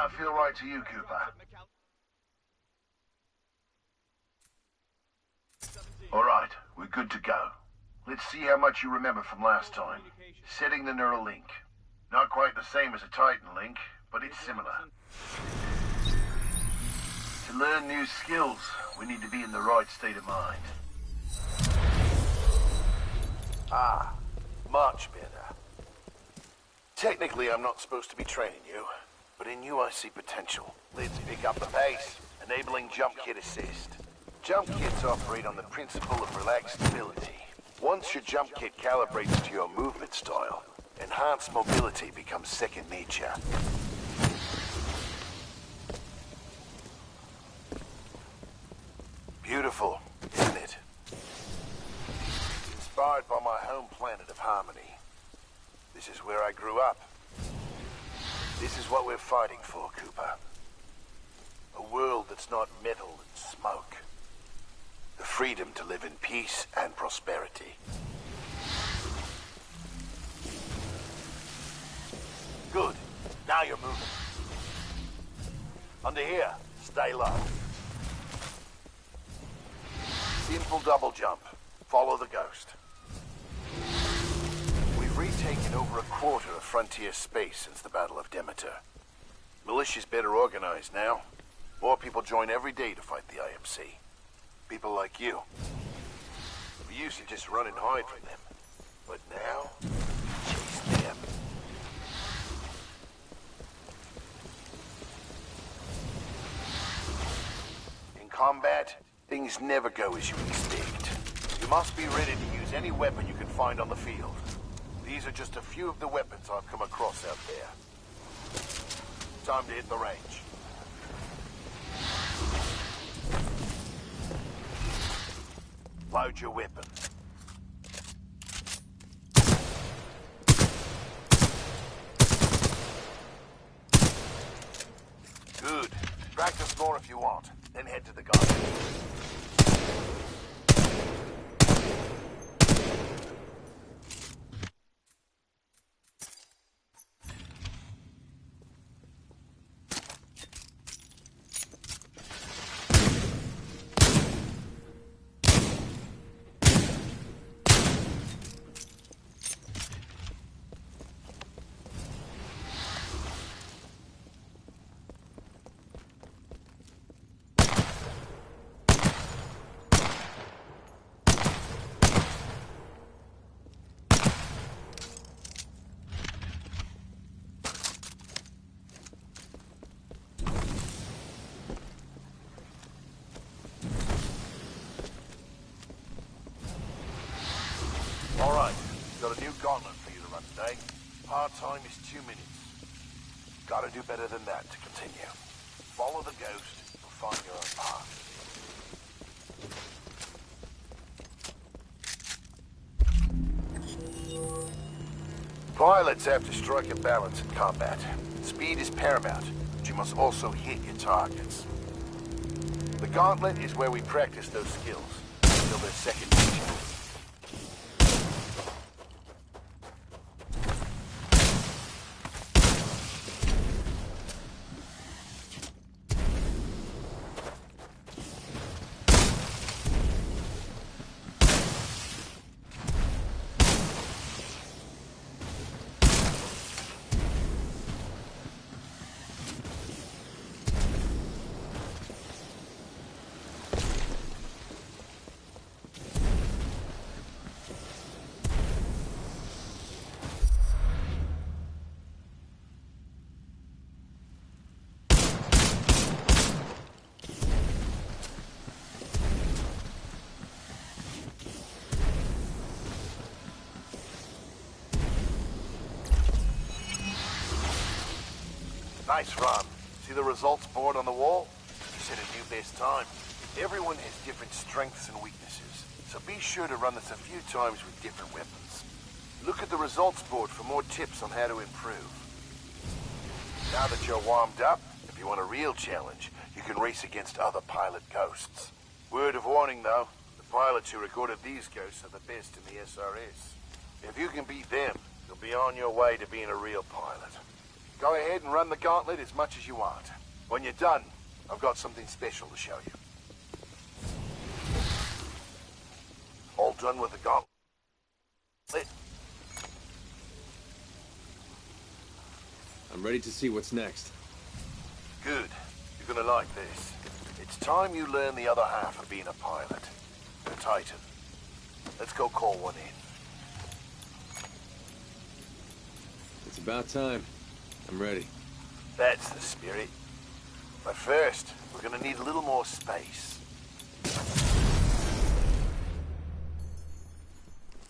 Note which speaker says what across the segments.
Speaker 1: that feel right to you, Cooper? All right, we're good to go. Let's see how much you remember from last time. Setting the neural link. Not quite the same as a Titan link, but it's similar. To learn new skills, we need to be in the right state of mind.
Speaker 2: Ah, much better. Technically, I'm not supposed to be training you, but in you I see potential. Let's pick up the pace, enabling jump kit assist. Jump kits operate on the principle of relaxed stability. Once your jump kit calibrates to your movement style, enhanced mobility becomes second nature. Beautiful, isn't it? Inspired by my home planet of Harmony. This is where I grew up. This is what we're fighting for, Cooper. A world that's not metal and smoke. The freedom to live in peace and prosperity. Good. Now you're moving. Under here, stay low. Simple double jump. Follow the ghost. We've retaken over a quarter of frontier space since the Battle of Demeter. Militia's better organized now. More people join every day to fight the IMC. People like you. We used to just run and hide from them. But now, chase them. In combat, things never go as you expect. You must be ready to use any weapon you can find on the field. These are just a few of the weapons I've come across out there. Time to hit the range. Load your weapon. Good. Practice more if you want, then head to the garden. All right, got a new gauntlet for you to run today. Hard time is 2 minutes. Gotta do better than that to continue. Follow the ghost and find your own path. Pilots have to strike a balance in combat. Speed is paramount, but you must also hit your targets. The gauntlet is where we practice those skills until they're second nature. Nice run. See the results board on the wall? You set a new best time. Everyone has different strengths and weaknesses, so be sure to run this a few times with different weapons. Look at the results board for more tips on how to improve. Now that you're warmed up, if you want a real challenge, you can race against other pilot ghosts. Word of warning though, the pilots who recorded these ghosts are the best in the SRS. If you can beat them, you'll be on your way to being a real pilot. Go ahead and run the gauntlet as much as you want. When you're done, I've got something special to show you. All done with the gauntlet?
Speaker 3: I'm ready to see what's next.
Speaker 2: Good. You're gonna like this. It's time you learn the other half of being a pilot. The Titan. Let's go call one in.
Speaker 3: It's about time. I'm ready.
Speaker 2: That's the spirit. But first, we're gonna need a little more space.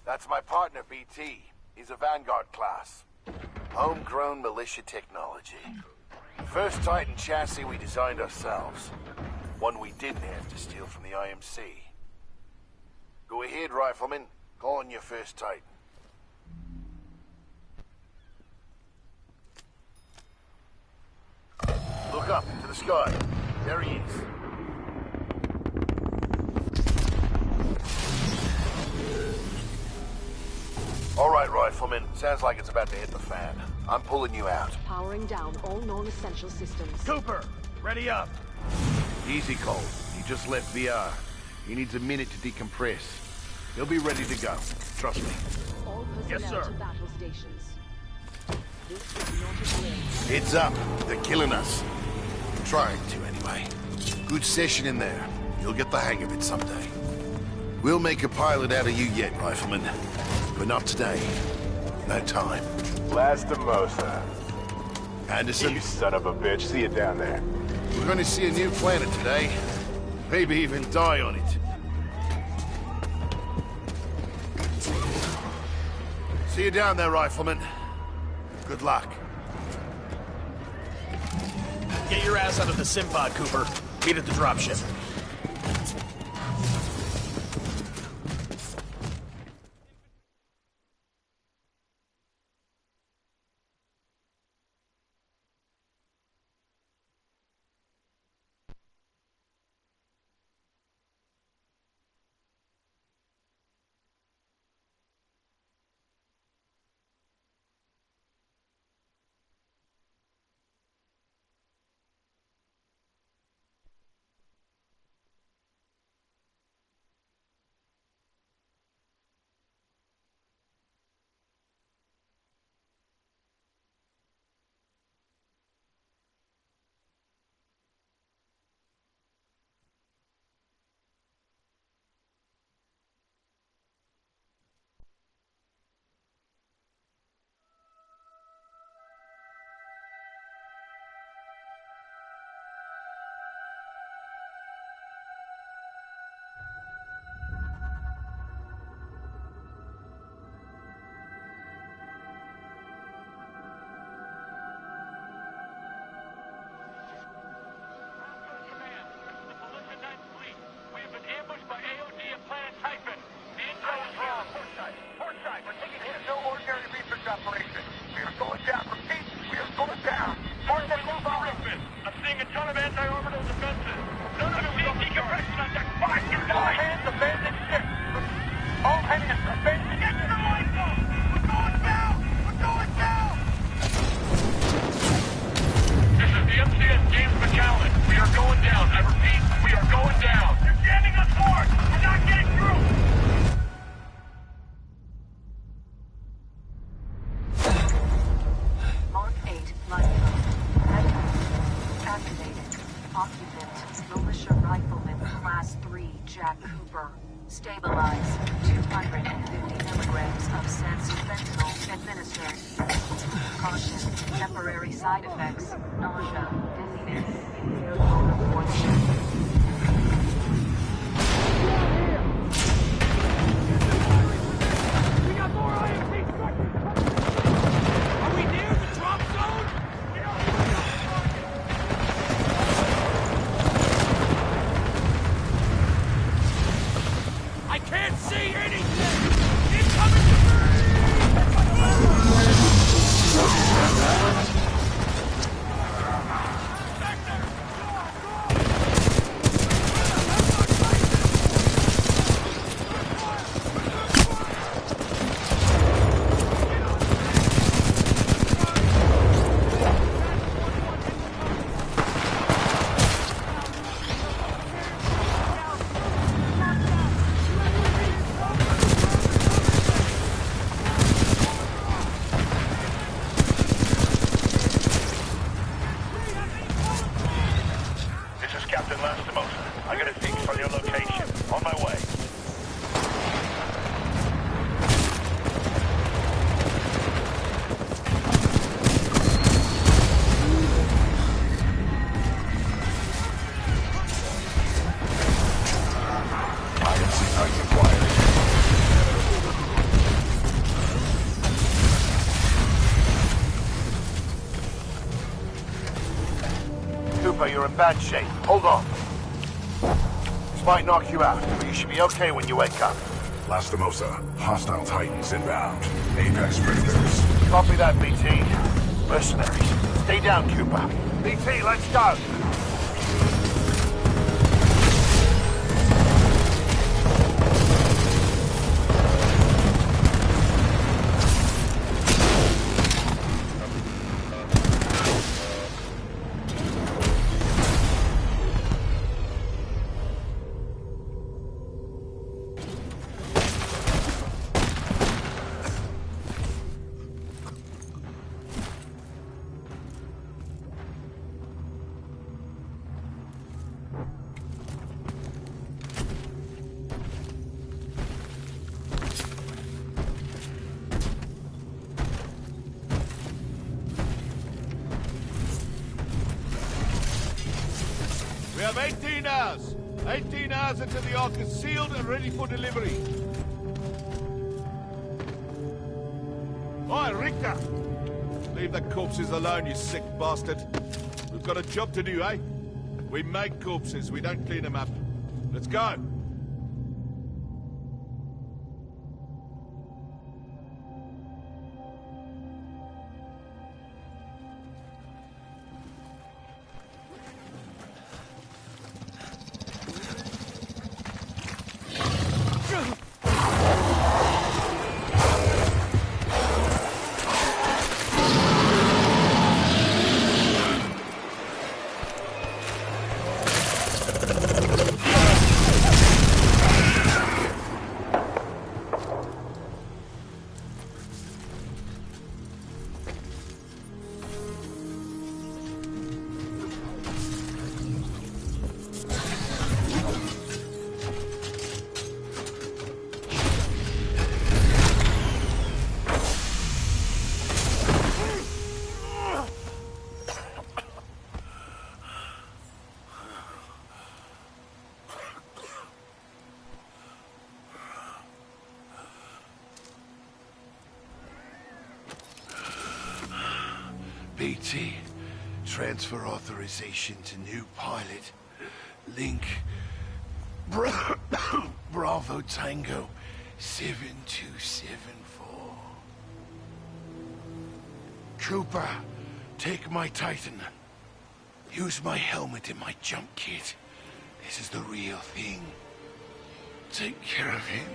Speaker 2: That's my partner, BT. He's a Vanguard class. Homegrown militia technology. First Titan chassis we designed ourselves. One we didn't have to steal from the IMC. Go ahead, Rifleman. Call on your first Titan. Look up to the sky. There he is. All right, Rifleman. Sounds like it's about to hit the fan. I'm pulling you out.
Speaker 4: Powering down all non-essential systems.
Speaker 5: Cooper, ready up.
Speaker 1: Easy, Cole. He just left VR. He needs a minute to decompress. He'll be ready to go. Trust me.
Speaker 4: All personnel
Speaker 5: Yes, sir.
Speaker 4: to battle stations. This is not a drill.
Speaker 2: Heads up. They're killing us. Trying to, anyway. Good session in there. You'll get the hang of it someday. We'll make a pilot out of you yet, Rifleman. But not today. No time.
Speaker 6: Lastimosa.
Speaker 2: Anderson,
Speaker 6: You son of a bitch. See you down there.
Speaker 2: we're going to see a new planet today. Maybe even die on it. See you down there, Rifleman. Good luck.
Speaker 5: Get your ass out of the sim pod, Cooper. Meet at the dropship.
Speaker 4: Stabilize. 250 milligrams of sensu fentanyl administered. Caution. Temporary side effects. Nausea. Dizziness. Impaired motor function.
Speaker 2: Cooper, you're in bad shape. Hold on. This might knock you out, but you should be okay when you wake up.
Speaker 7: Lastimosa, hostile Titans inbound. Apex predators.
Speaker 2: Copy that, BT. Mercenaries. Stay down, Cooper. BT, let's go.
Speaker 8: We have 18 hours. 18 hours until the Ark is sealed and ready for delivery. Oi, Richter! Leave the corpses alone, you sick bastard. We've got a job to do, eh? We make corpses, we don't clean them up. Let's go!
Speaker 2: BT, transfer authorization to new pilot. Link, Bravo Tango 7274. Cooper, take my Titan. Use my helmet and my jump kit. This is the real thing. Take care of him.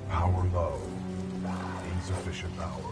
Speaker 7: Power low. Insufficient power.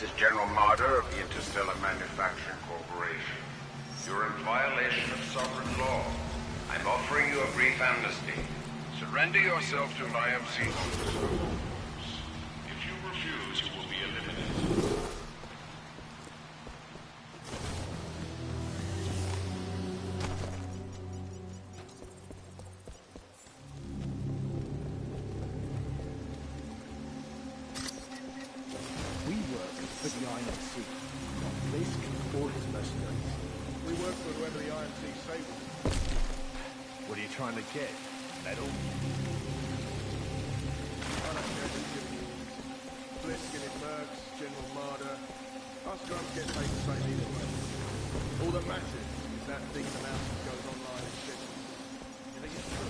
Speaker 9: This is General Marder of the Interstellar Manufacturing Corporation. You're in violation of sovereign law. I'm offering you a brief amnesty. Surrender yourself to an IMC officer. If you refuse, you will be eliminated.
Speaker 10: For the IMC, not Risk or his mercenaries.
Speaker 8: We work for whoever the IMC say we do.
Speaker 10: What are you trying to get? Medal?
Speaker 8: I don't care who's giving you these. Bliskin in Mercs, General Marder. Us guys get paid the same either way. All that matters is that thing in the mountains goes online and shit. You think it's true?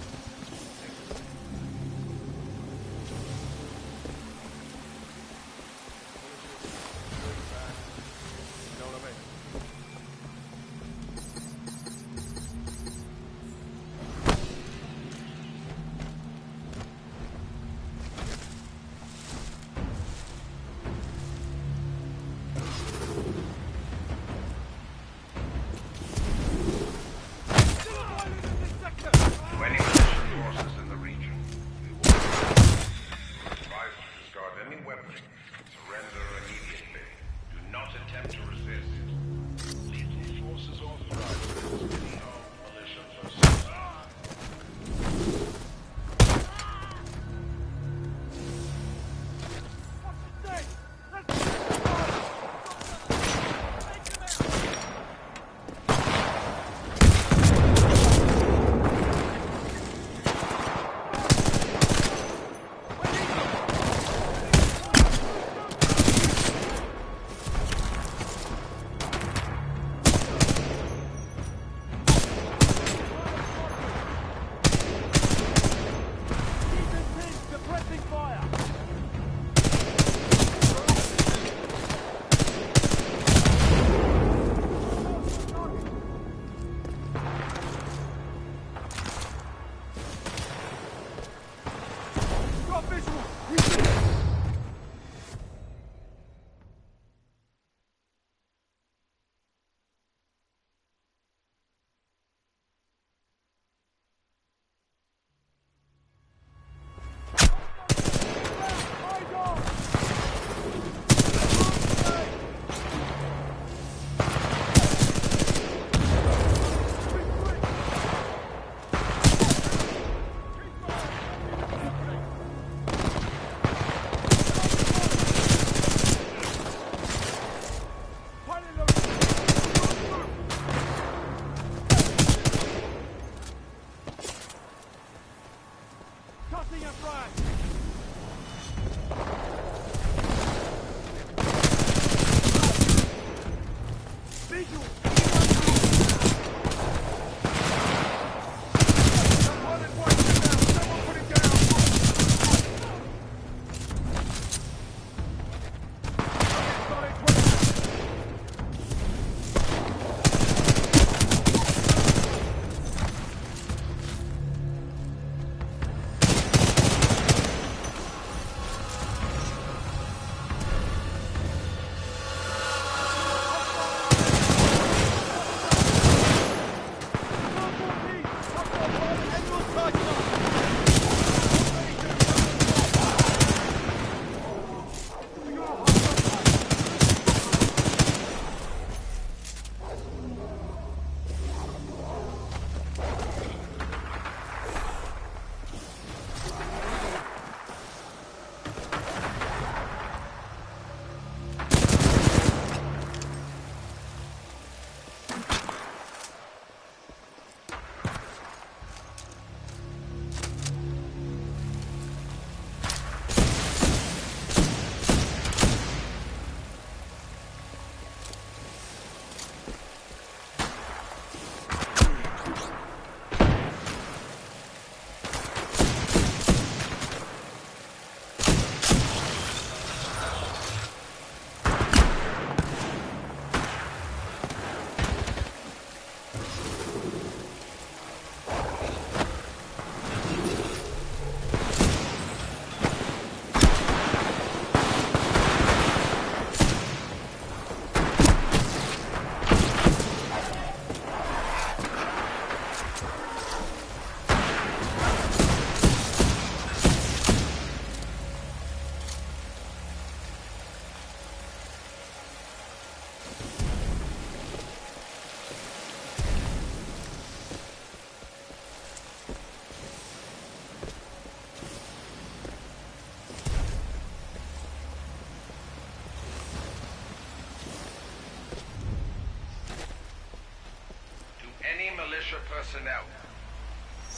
Speaker 9: personnel.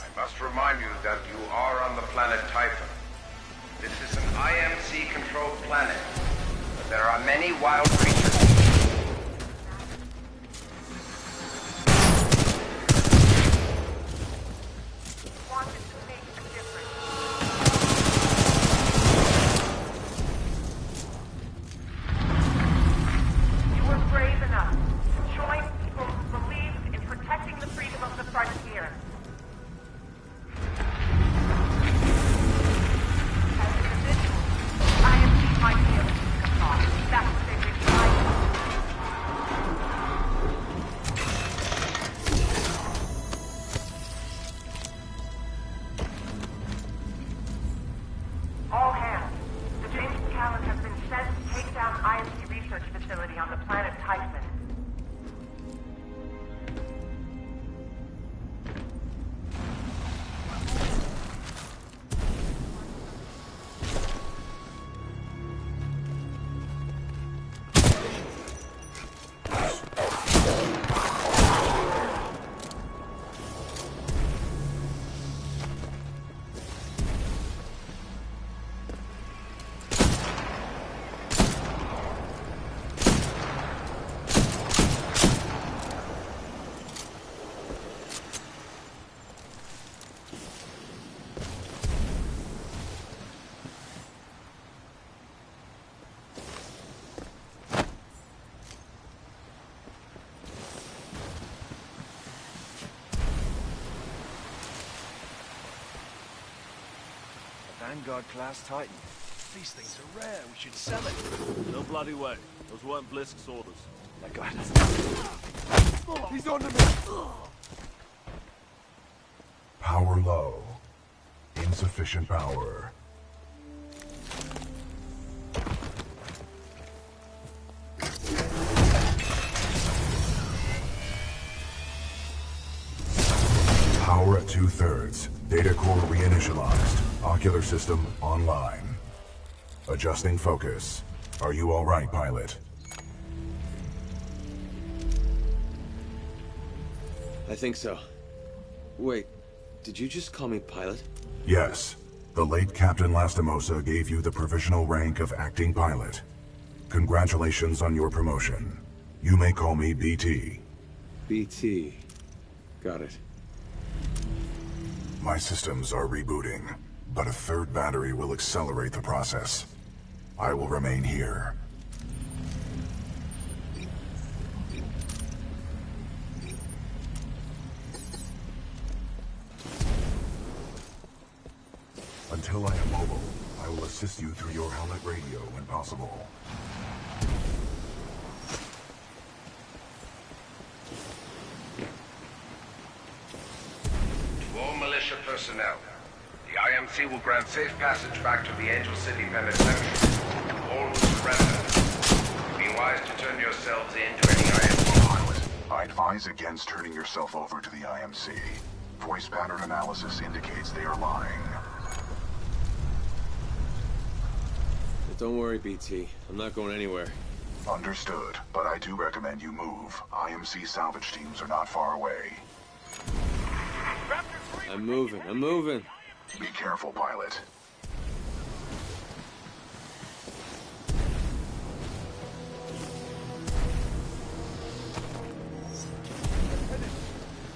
Speaker 9: I must remind you that you are on the planet Typhon. This is an IMC-controlled planet, but there are many wild creatures.
Speaker 10: Vanguard-class Titan. These things are rare. We should sell it.
Speaker 11: No bloody way. Those weren't Blisk's orders.
Speaker 10: That guy doesn't... He's on to me!
Speaker 7: Power low. Insufficient power. Power at 2/3. Data core reinitialized. Ocular system online. Adjusting focus. Are you all right, pilot?
Speaker 3: I think so. Wait, did you just call me pilot?
Speaker 7: Yes. The late Captain Lastimosa gave you the provisional rank of acting pilot. Congratulations on your promotion. You may call me BT.
Speaker 3: BT. Got it.
Speaker 7: My systems are rebooting, but a third battery will accelerate the process. I will remain here. Until I am mobile, I will assist you through your helmet radio when possible.
Speaker 9: Militia personnel. The IMC will grant safe passage back to the Angel City Penitentiary. All will surrender. Be wise to turn yourselves in to any IMC.
Speaker 7: Pilot, I advise against turning yourself over to the IMC. Voice pattern analysis indicates they are lying.
Speaker 3: Don't worry, BT. I'm not going anywhere.
Speaker 7: Understood, but I do recommend you move. IMC salvage teams are not far away.
Speaker 3: I'm moving.
Speaker 7: Be careful, pilot.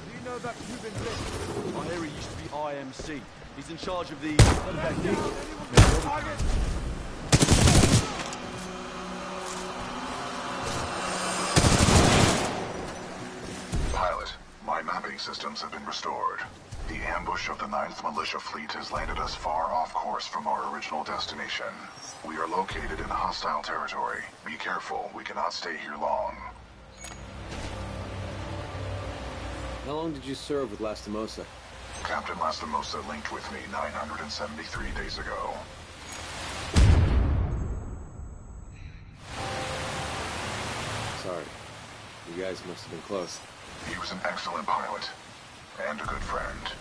Speaker 10: Do you know about Cuban Blisk? I hear he used to be IMC. He's in charge of the...
Speaker 7: Pilot, my mapping systems have been restored. The ambush of the 9th Militia Fleet has landed us far off course from our original destination. We are located in hostile territory. Be careful, we cannot stay here long.
Speaker 3: How long did you serve with Lastimosa?
Speaker 7: Captain Lastimosa linked with me 973 days ago.
Speaker 3: Sorry. You guys must have been close.
Speaker 7: He was an excellent pilot. And a good friend.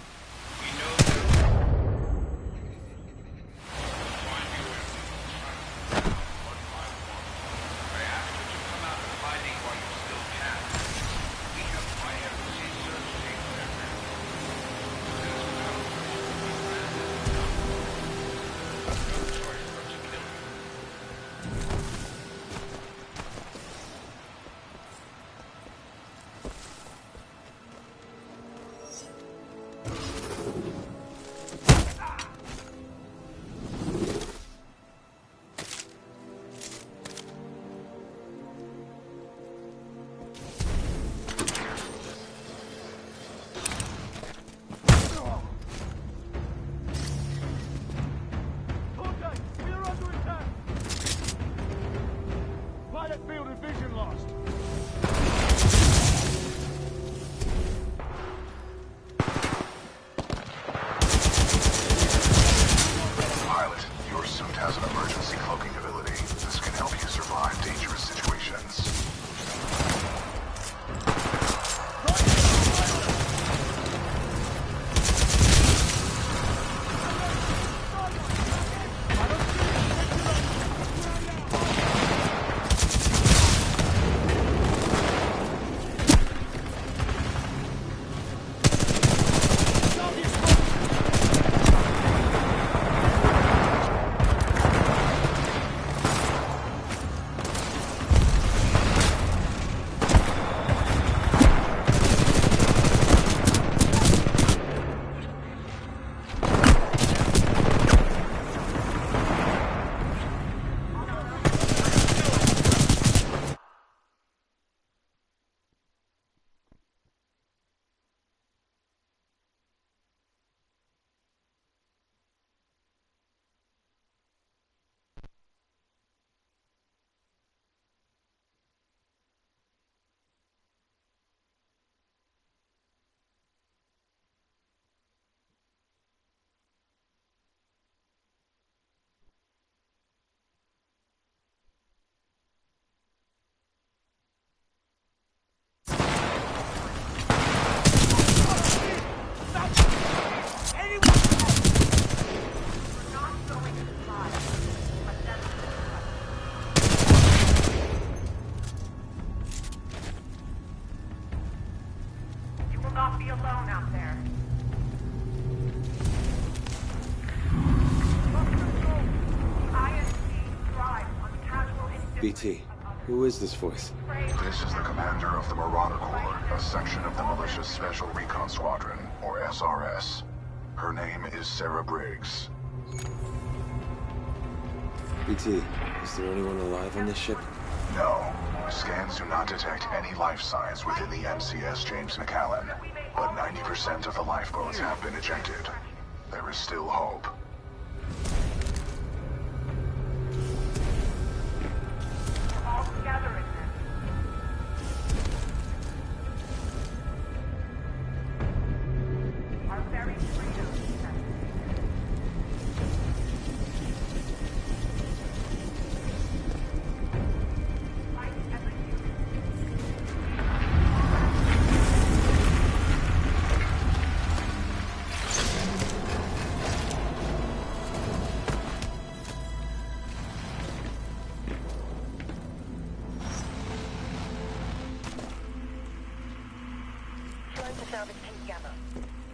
Speaker 9: We know that. I ask you to come out of hiding while you still can. We have IMC search teams everywhere.
Speaker 3: BT, who is this voice?
Speaker 7: This is the commander of the Marauder Corps, a section of the Militia's Special Recon Squadron, or SRS. Her name is Sarah Briggs.
Speaker 3: BT, is there anyone alive on this ship?
Speaker 7: No. Scans do not detect any life signs within the MCS James McAllen, but 90% of the lifeboats have been ejected. There is still hope.
Speaker 12: All gathering. Our very freedom.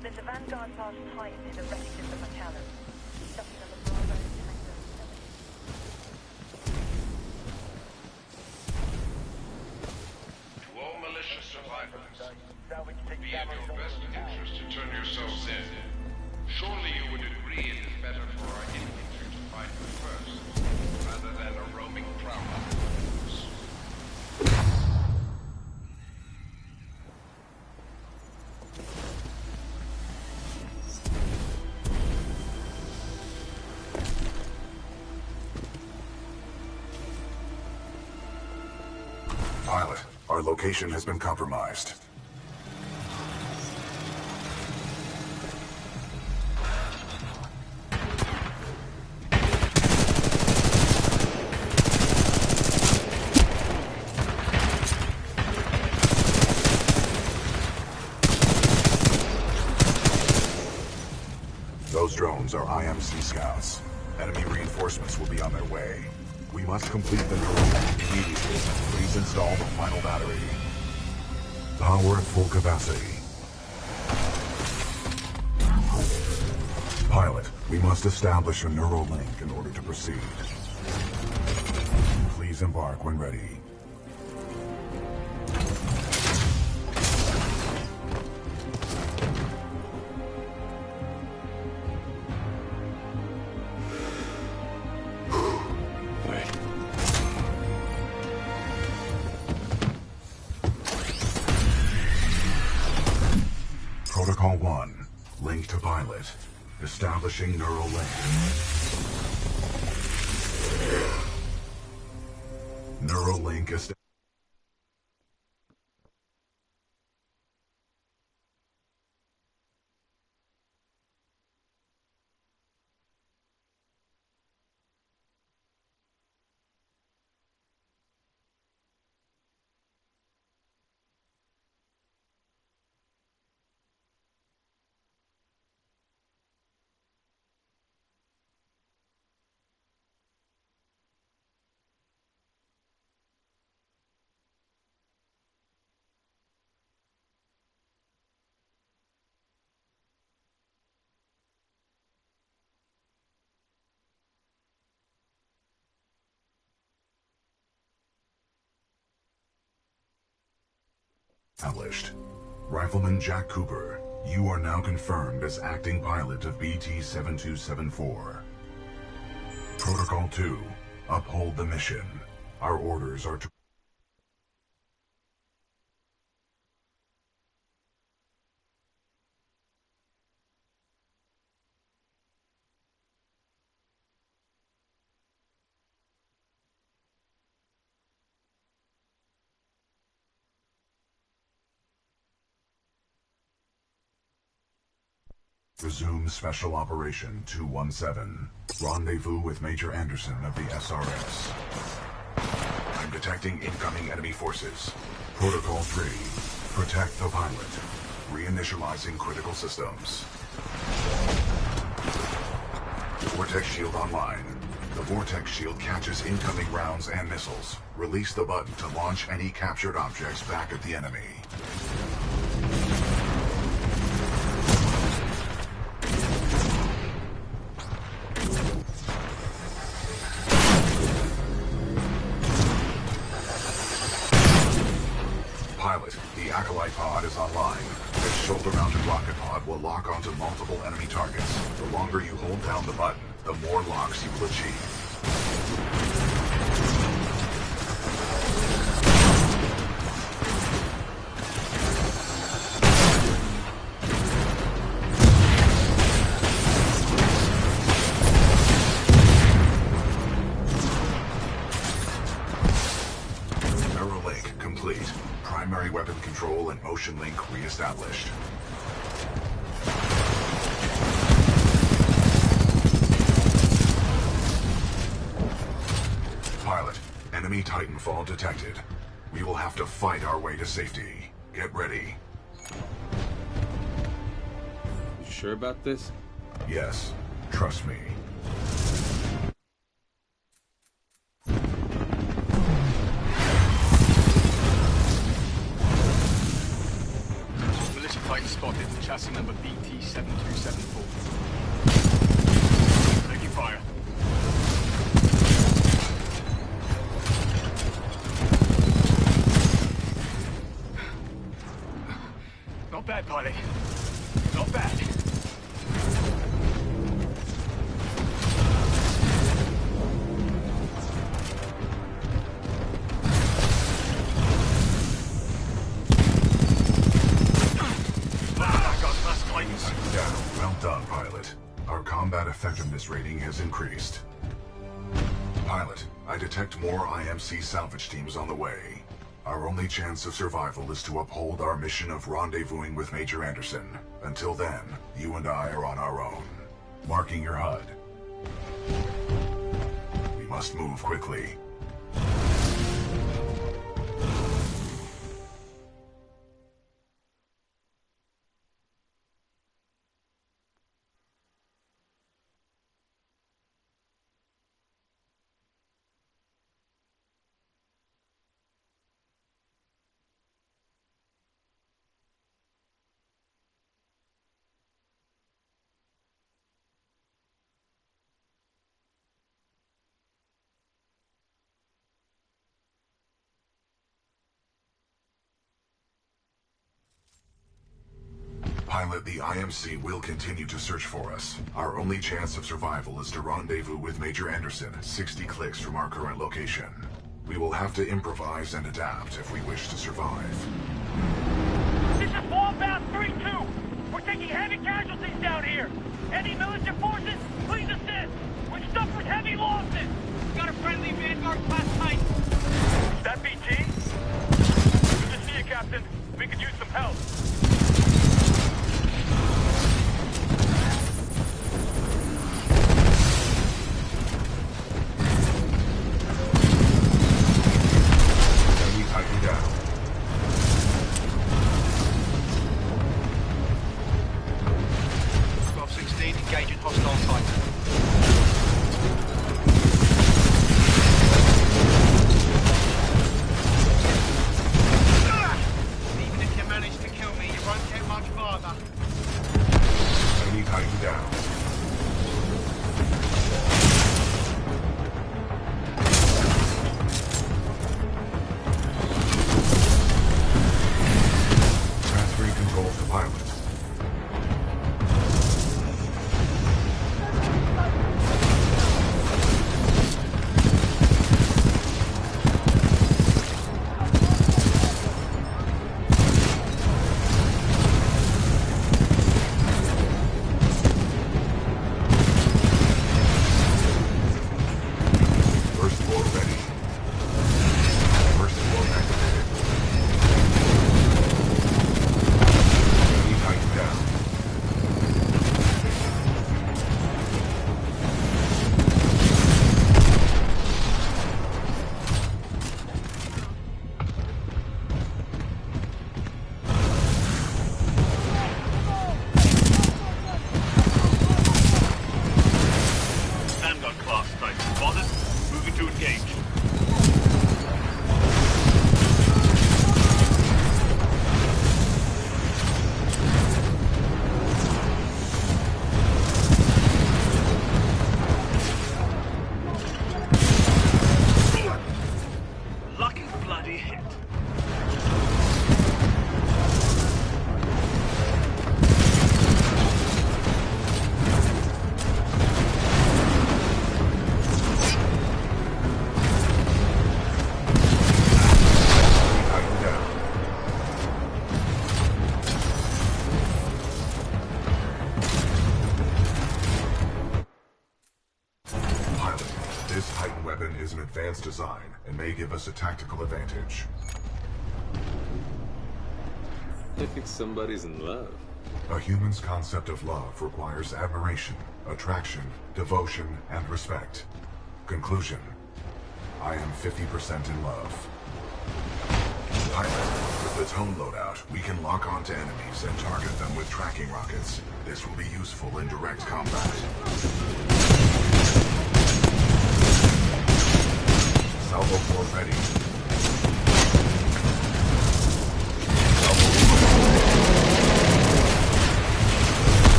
Speaker 12: There's a Vanguard class type in the wreckage of the McAllen. Something on the Bravo tanker.
Speaker 9: To all militia survivors, be it your best interest to turn yourselves in. Surely you would agree it is better for our infantry to fight first, rather than a roaming prowler.
Speaker 7: Pilot, our location has been compromised. Those drones are IMC scouts. Enemy reinforcements will be on their way. We must complete the neural link immediately. Please install the final battery. Power at full capacity. Pilot, we must establish a neural link in order to proceed. Please embark when ready. Protocol 1. Link to pilot. Establishing neural link. Neural link established. Rifleman Jack Cooper, you are now confirmed as acting pilot of BT-7274. Protocol 2, uphold the mission. Our orders are to... Resume Special Operation 217. Rendezvous with Major Anderson of the SRS. I'm detecting incoming enemy forces. Protocol 3. Protect the pilot. Reinitializing critical systems. Vortex shield online. The Vortex shield catches incoming rounds and missiles. Release the button to launch any captured objects back at the enemy. Acolyte pod is online. This shoulder-mounted rocket pod will lock onto multiple enemy targets. The longer you hold down the button, the more locks you will achieve. Neuralink complete. Primary weapon control and motion link re-established. Pilot, enemy Titanfall detected. We will have to fight our way to safety. Get ready.
Speaker 3: You sure about this?
Speaker 7: Yes, trust me.
Speaker 5: Militia Titan spotted. Chassis number BT7274. Taking fire. Not bad, pilot. Not bad.
Speaker 7: Yeah, well done, pilot. Our combat effectiveness rating has increased. Pilot, I detect more IMC salvage teams on the way. Our only chance of survival is to uphold our mission of rendezvousing with Major Anderson. Until then, you and I are on our own. Marking your HUD. We must move quickly. Pilot, the IMC will continue to search for us. Our only chance of survival is to rendezvous with Major Anderson, 60 clicks from our current location. We will have to improvise and adapt if we wish to survive.
Speaker 13: This is Wombat 3-2. We're taking heavy casualties down here. Any militia forces, please assist. We've suffered heavy losses. Got a friendly Vanguard class Titan. Is that BT? Good to see you, Captain. We could use some help.
Speaker 7: Titan down.
Speaker 13: Engaging hostile.
Speaker 7: This Titan weapon is an advanced design and may give us a tactical advantage.
Speaker 3: I think somebody's in love.
Speaker 7: A human's concept of love requires admiration, attraction, devotion, and respect. Conclusion: I am 50% in love. Pilot, with the tone loadout, we can lock onto enemies and target them with tracking rockets. This will be useful in direct combat. Salvo 4 ready.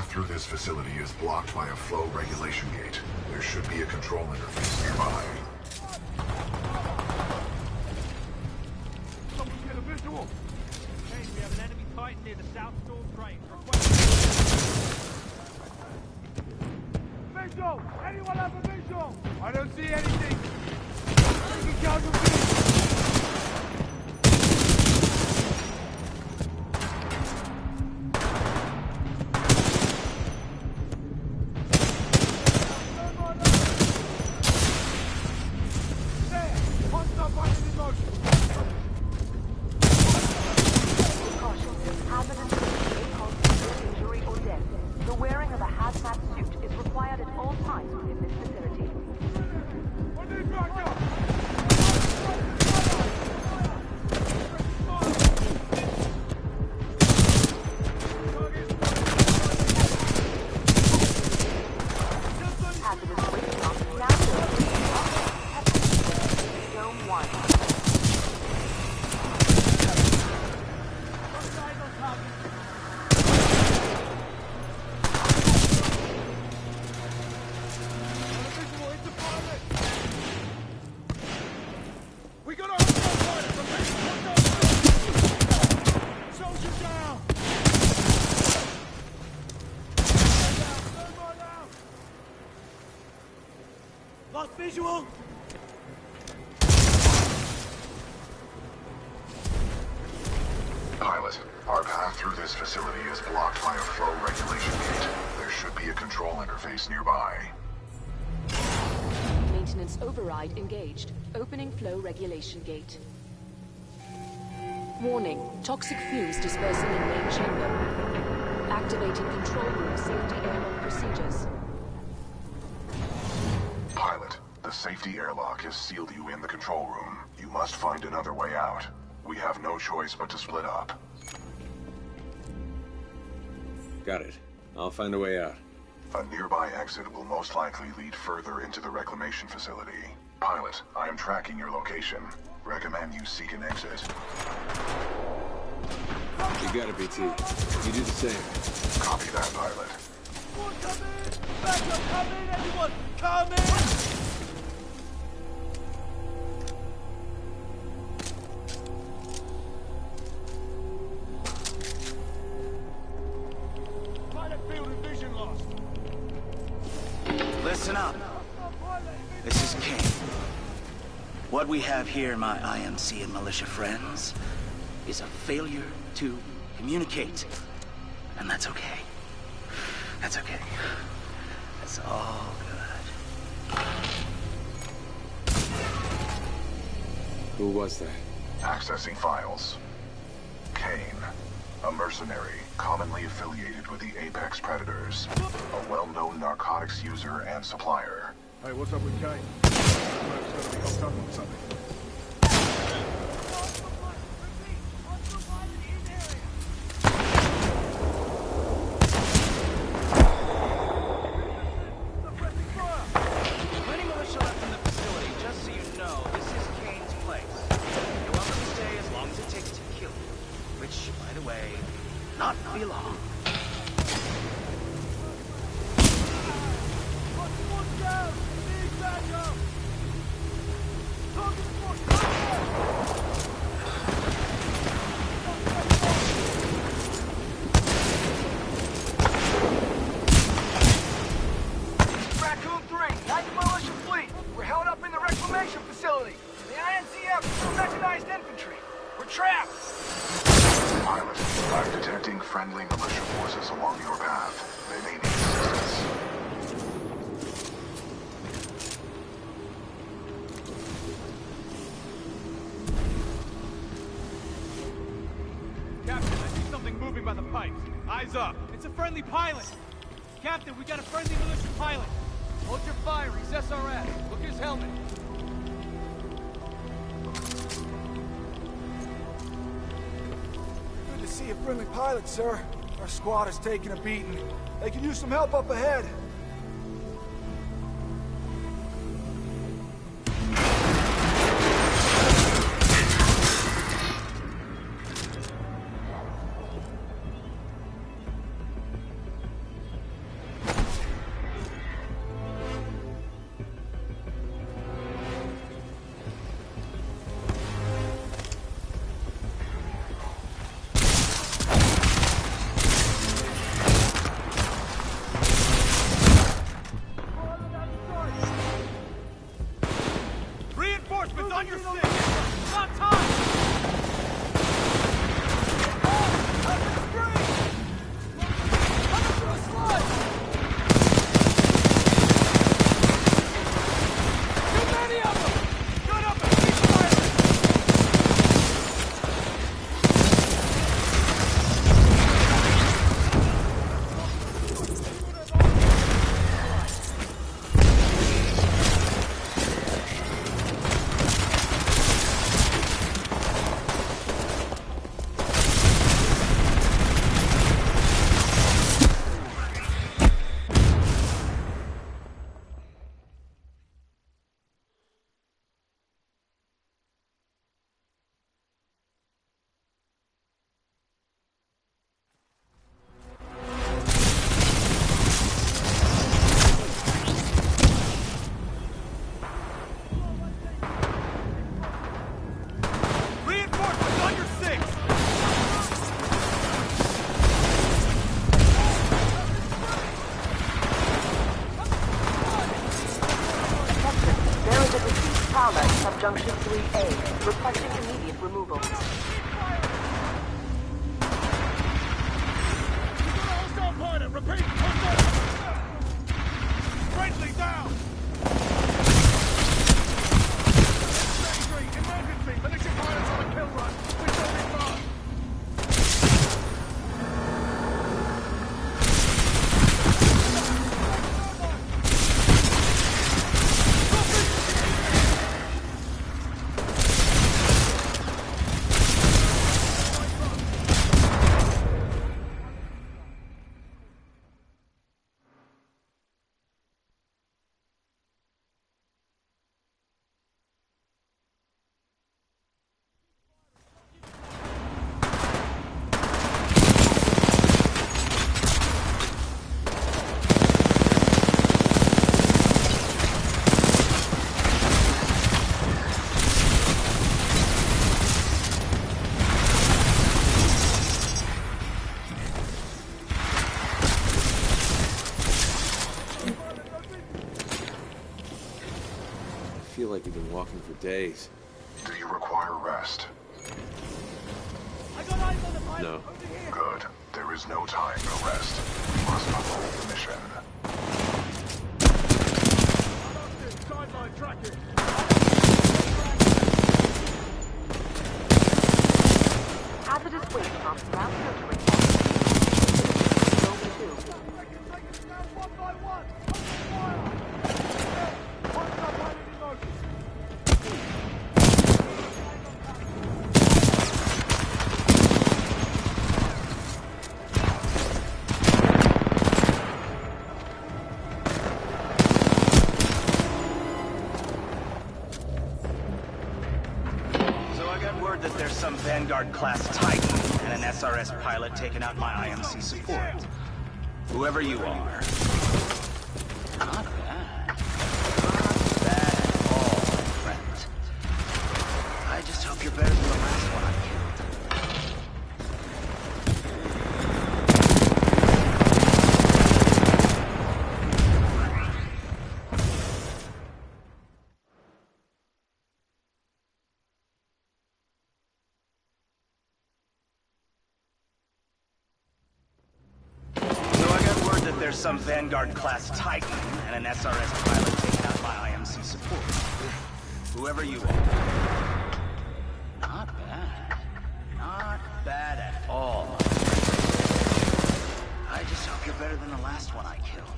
Speaker 7: Through this facility is blocked by a flow regulation gate. There should be a control interface nearby.
Speaker 13: Someone get a visual! Hey, we have an enemy Titan near the South Storm crane. Visual! Anyone have a visual? I don't see anything! Taking casualties! Visual!
Speaker 7: Pilot, our path through this facility is blocked by a flow regulation gate. There should be a control interface nearby.
Speaker 14: Maintenance override engaged. Opening flow regulation gate. Warning. Toxic fumes dispersing in main chamber. Activating control room safety airlock procedures.
Speaker 7: Pilot, the safety airlock has sealed you in the control room. You must find another way out. We have no choice but to split up.
Speaker 3: Got it. I'll find a way out.
Speaker 7: A nearby exit will most likely lead further into the reclamation facility. Pilot, I am tracking your location. Recommend you seek an exit.
Speaker 3: You got it, BT. You do the same.
Speaker 7: Copy that, pilot.
Speaker 13: Come in! Backup, come in, everyone! Come in!
Speaker 15: Listen up. This is King. What we have here, my IMC and militia friends, is a failure to communicate. And that's okay. That's okay. That's all good.
Speaker 3: Who was that?
Speaker 7: Accessing files. Kane, a mercenary commonly affiliated with the Apex Predators, a well-known narcotics user and supplier.
Speaker 8: Hey, what's up with Kane? Gonna be hooked up on something.
Speaker 15: Plenty militia left in the facility, just so you know, this is Kane's place. You're welcome to stay as long as it takes to kill you. Which, by the way, not be long.
Speaker 13: Raccoon 3, 9th Militia Fleet!
Speaker 16: facility. The INCF is mechanized infantry. We're trapped.
Speaker 7: Pilot, I'm detecting friendly militia forces along your path. They may need assistance.
Speaker 17: Captain, I see something moving by the pipes. Eyes up. It's a friendly pilot. Captain, we got a friendly militia pilot. Hold your fire. He's SRS. Look at his helmet.
Speaker 18: Good to see a friendly pilot, sir. Our squad is taking a beating. They can use some help up ahead.
Speaker 17: On your six! It's on time!
Speaker 12: Junction 3A, requesting immediate removal.
Speaker 17: Hostile pilot! Repeat! Hostile! Friendly down! Emergency! Militia pilots on a kill run! We shall be fast!
Speaker 3: I feel like we've been walking for days.
Speaker 7: Do you require rest?
Speaker 3: No.
Speaker 7: Good. There is no time for rest. We must uphold the mission.
Speaker 17: Sideline tracking!
Speaker 12: Hazardous waste pumps now filtering.
Speaker 17: One by one! Fire! Hostile pilot in motion!
Speaker 15: So I got word that there's some Vanguard-class Titan and an SRS pilot taking out my IMC support. Whoever you are. Not bad. Not bad at all, friend. I just hope you're better than the last one I killed. some Vanguard-class Titan and an SRS pilot taking out my IMC support. Whoever you are. Not bad. Not bad at all. I just hope you're better than the last one I killed.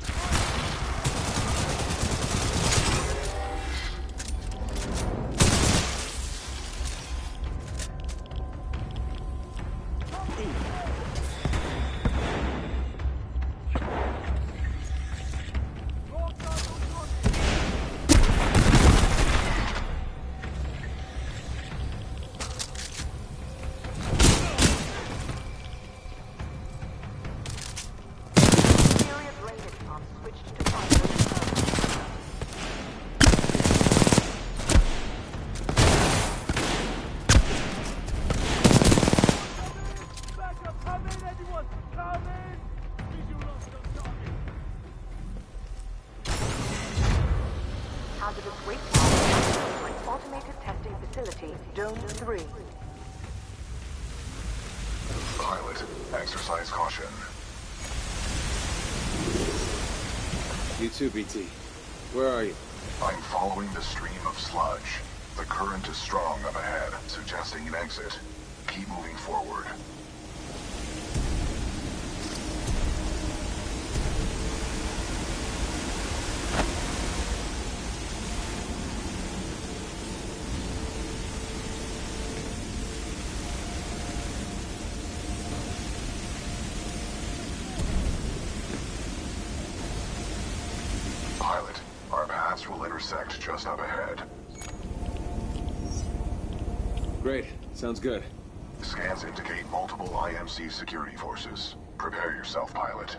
Speaker 7: Pilot, exercise caution.
Speaker 3: You too, BT. Where are you?
Speaker 7: I'm following the stream of sludge. The current is strong up ahead, suggesting an exit. Keep moving forward. Pilot, our paths will intersect just up ahead.
Speaker 3: Great. Sounds good.
Speaker 7: Scans indicate multiple IMC security forces. Prepare yourself, pilot.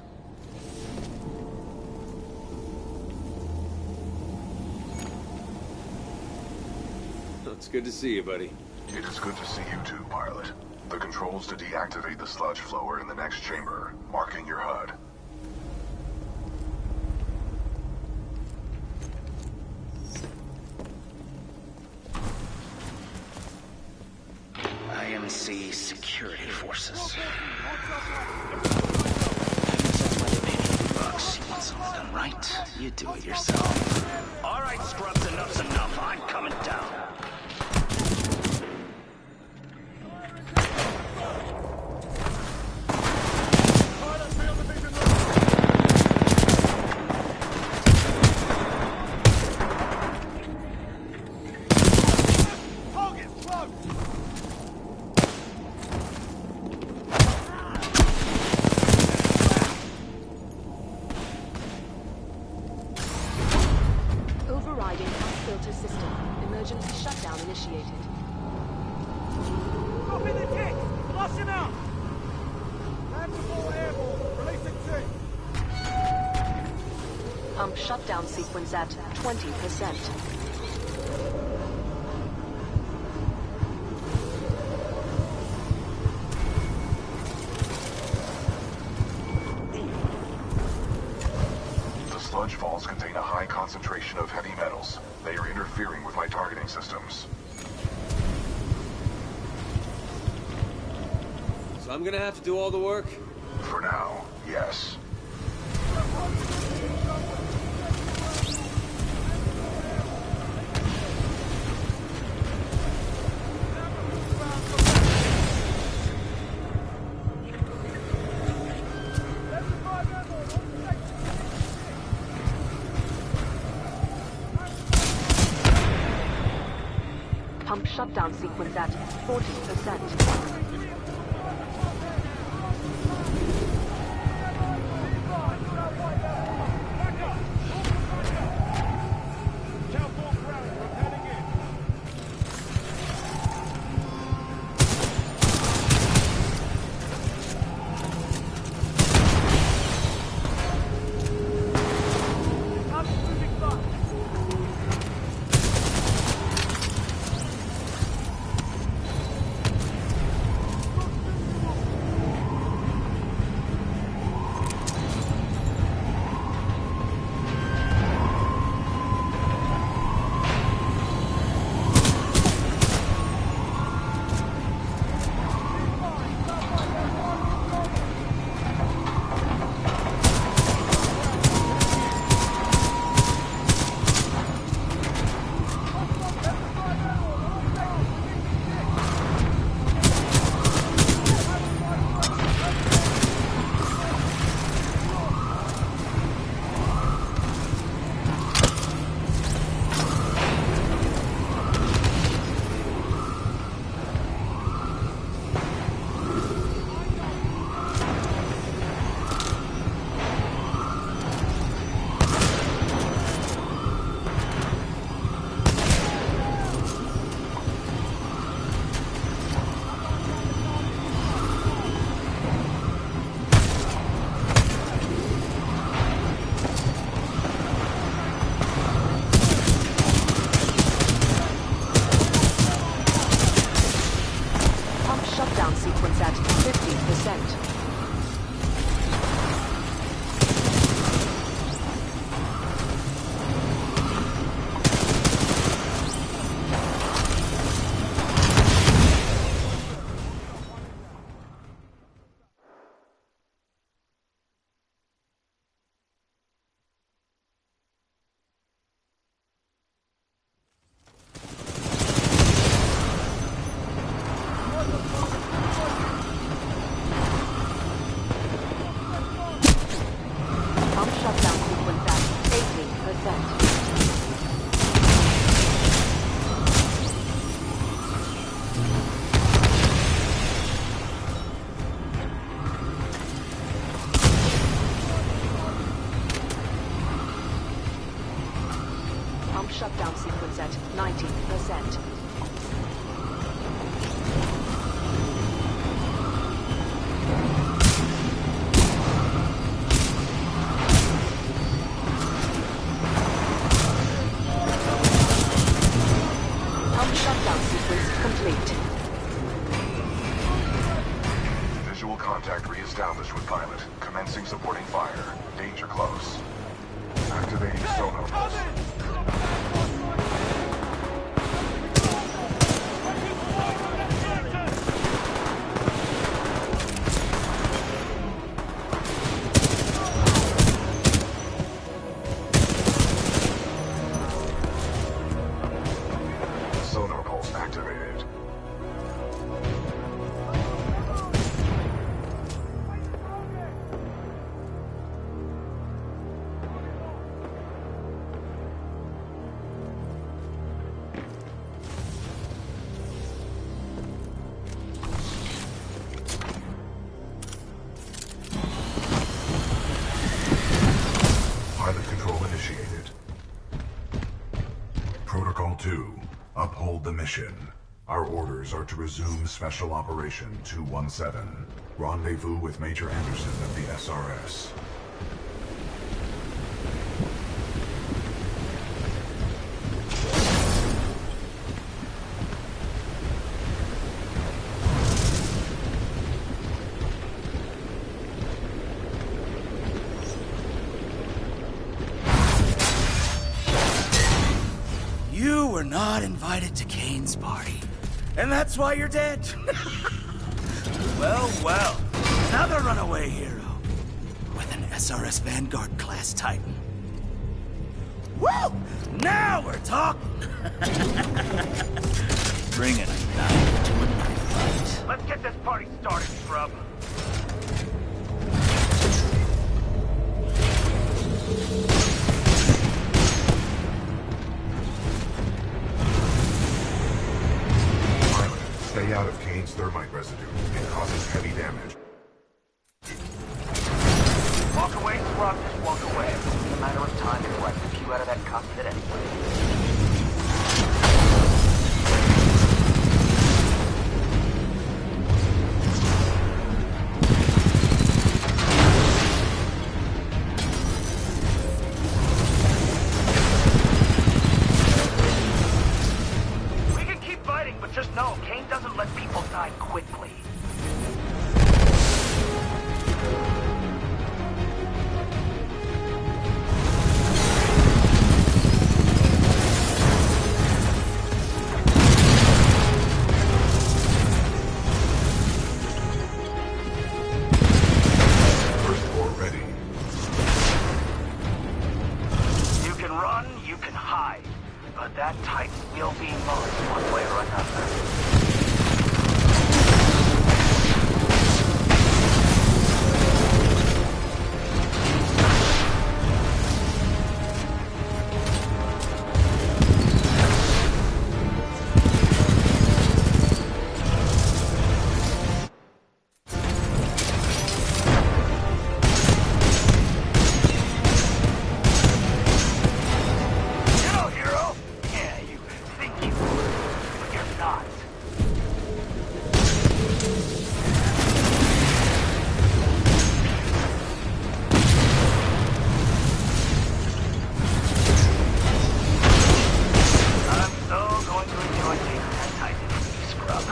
Speaker 3: It's good to see you, buddy.
Speaker 7: It is good to see you too, pilot. The controls to deactivate the sludge flow are in the next chamber, marking your HUD.
Speaker 15: IMC security forces. Bucks, you want something done right? You do it yourself. All right, scrubs, enough's enough. I'm coming down.
Speaker 14: Overriding filter system. Emergency shutdown initiated.
Speaker 16: Copy the kick! Flush him out! Hand to ball airborne. Releasing T.
Speaker 14: Pump shutdown sequence at 20%.
Speaker 7: Sludge falls contain a high concentration of heavy metals. They are interfering with my targeting systems.
Speaker 3: So I'm gonna have to do all the work?
Speaker 7: For now, yes.
Speaker 14: Pump shutdown sequence at 40%. Pump shutdown sequence at 90%. Pump shutdown sequence complete.
Speaker 7: Visual contact re-established with pilot. Commencing supporting fire. Danger close. Activating sonar pulse. Sonar pulse activated. Pilot control initiated. Protocol 2. Uphold the mission. Our orders are to resume Special Operation 217. Rendezvous with Major Anderson of the SRS.
Speaker 15: You were not invited to Kane's party, and that's why you're dead. Well, well, another runaway hero with an SRS Vanguard class Titan. Woo! Now we're talking. Bring it a knife to a knife fight.
Speaker 13: Let's get this party started, scrub.
Speaker 7: Stay out of Kane's thermite residue. It causes heavy damage.
Speaker 13: Walk away, scrub, just walk away. It's a matter of time before I pick you out of that cockpit anyway. We can keep fighting, but just know, Kane doesn't let people die quickly.
Speaker 7: First floor ready.
Speaker 13: You can run, you can hide, but that Titan will be mine one way or another. You know, hero? Yeah, you think you would, but you're not. I'm so going to enjoy taking that Titan from you, scrub.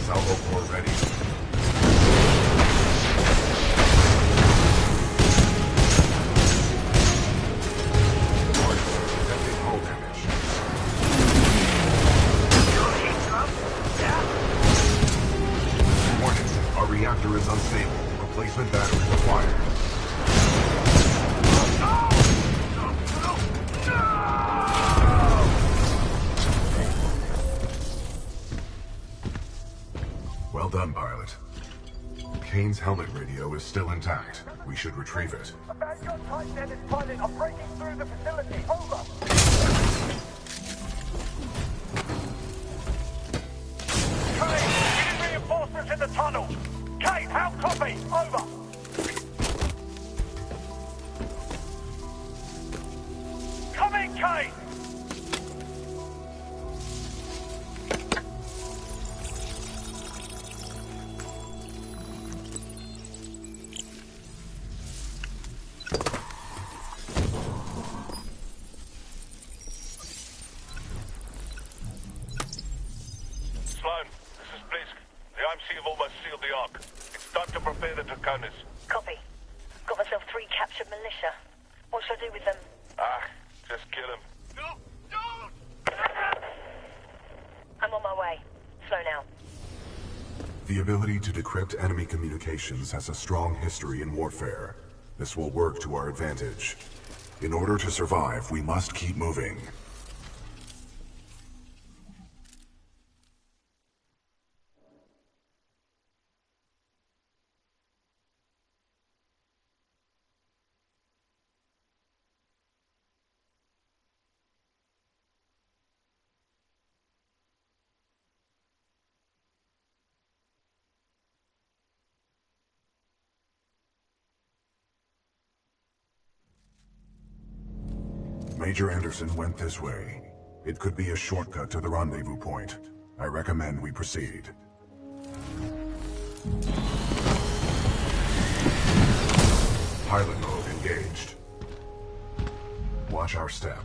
Speaker 7: Salvo core ready. Detecting hull damage. Warning, our reactor is unstable. Replacement battery required. Well done, pilot. Kane's helmet radio is still intact. We should retrieve it.
Speaker 13: Vanguard Titan and its pilot are breaking through the facility. Over. Kane, we need reinforcements in the tunnel.
Speaker 19: IMC have almost sealed the Ark. It's time to prepare the Draconis.
Speaker 12: Copy. Got myself 3 captured militia. What should I do with them?
Speaker 19: Just kill them.
Speaker 13: No, don't!
Speaker 12: I'm on my way. Slow now.
Speaker 7: The ability to decrypt enemy communications has a strong history in warfare. This will work to our advantage. In order to survive, we must keep moving. Major Anderson went this way. It could be a shortcut to the rendezvous point. I recommend we proceed. Pilot mode engaged. Watch our step.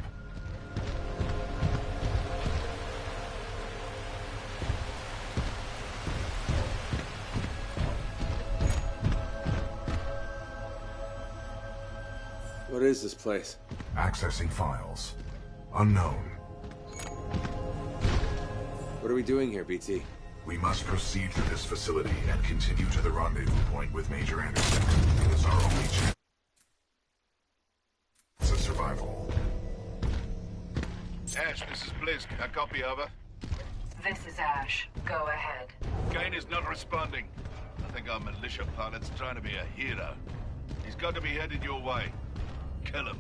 Speaker 3: What is this place?
Speaker 7: Accessing files. Unknown.
Speaker 3: What are we doing here, BT?
Speaker 7: We must proceed through this facility and continue to the rendezvous point with Major Anderson. It is our only chance of survival.
Speaker 19: Ash, this is Blisk. A copy, over.
Speaker 20: This is Ash. Go ahead.
Speaker 19: Kane is not responding. I think our militia pilot's trying to be a hero. He's got to be headed your way. Kill him.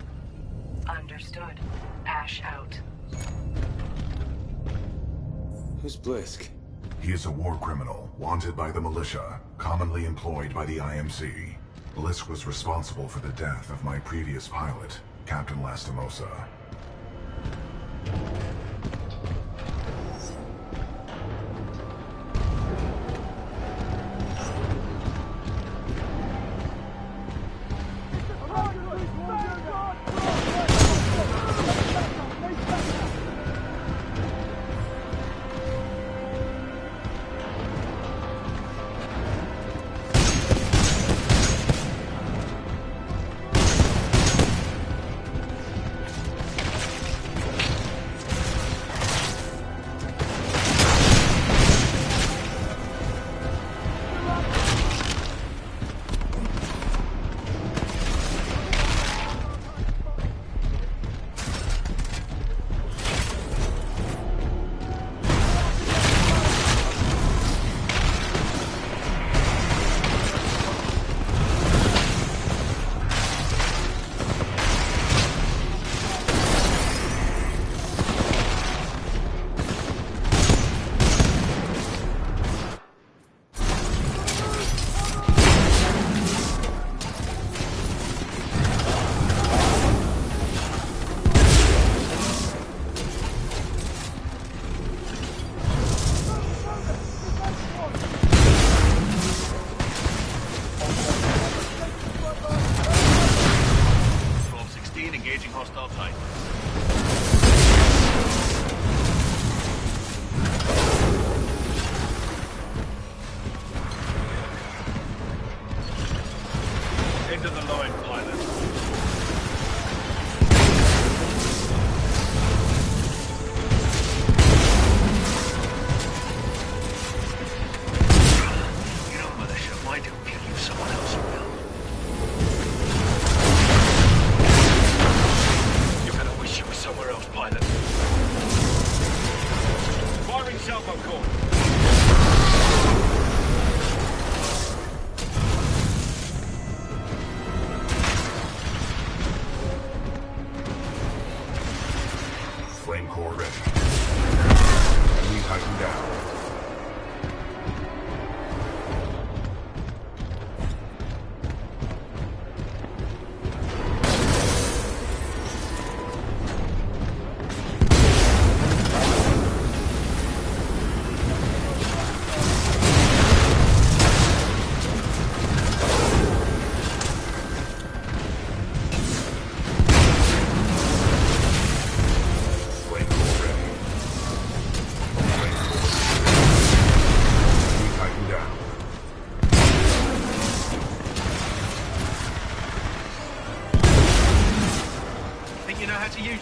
Speaker 20: Understood. Ash out.
Speaker 3: Who's Blisk?
Speaker 7: He is a war criminal, wanted by the militia, commonly employed by the IMC. Blisk was responsible for the death of my previous pilot, Captain Lastimosa.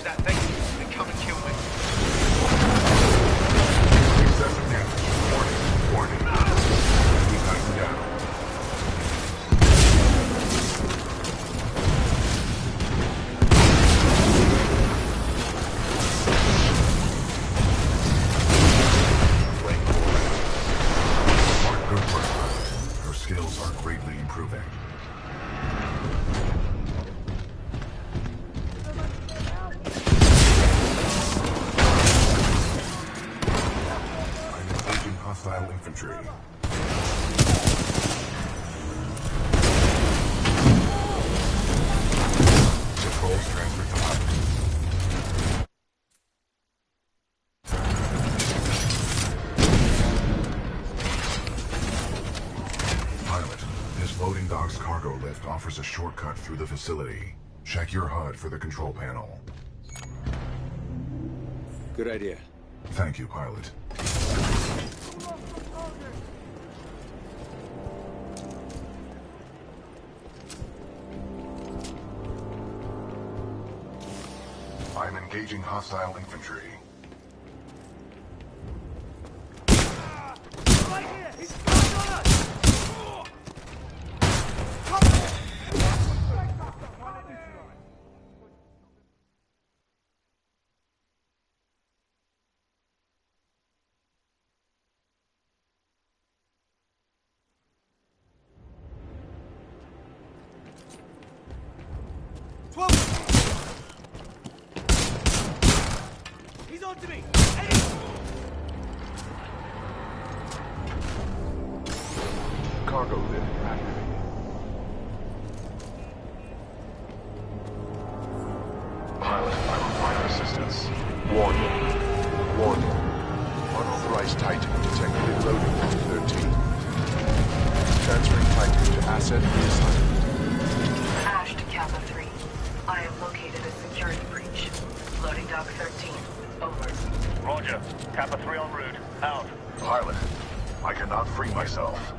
Speaker 13: that thing, then come and kill me.
Speaker 7: Excessive damage. Warning. We got him down. Good work. Her skills are greatly improving. I'm engaging hostile infantry. Controls transferred to pilot. Pilot, this loading dock's cargo lift offers a shortcut through the facility. Check your HUD for the control panel.
Speaker 3: Good idea.
Speaker 7: Thank you, pilot. I'm engaging hostile infantry.
Speaker 16: Right here! He's coming on us! He's on to me!
Speaker 7: Cargo lift activated. Pilot, I require assistance. Warning. Unauthorized Titan detected in loading dock 13. Transferring Titan to asset reassignment.
Speaker 20: Ash to Kappa 3. I have located a security breach. Loading dock 13. Over.
Speaker 13: Roger. Kappa 3 en route. Out.
Speaker 7: Pilot, I cannot free myself.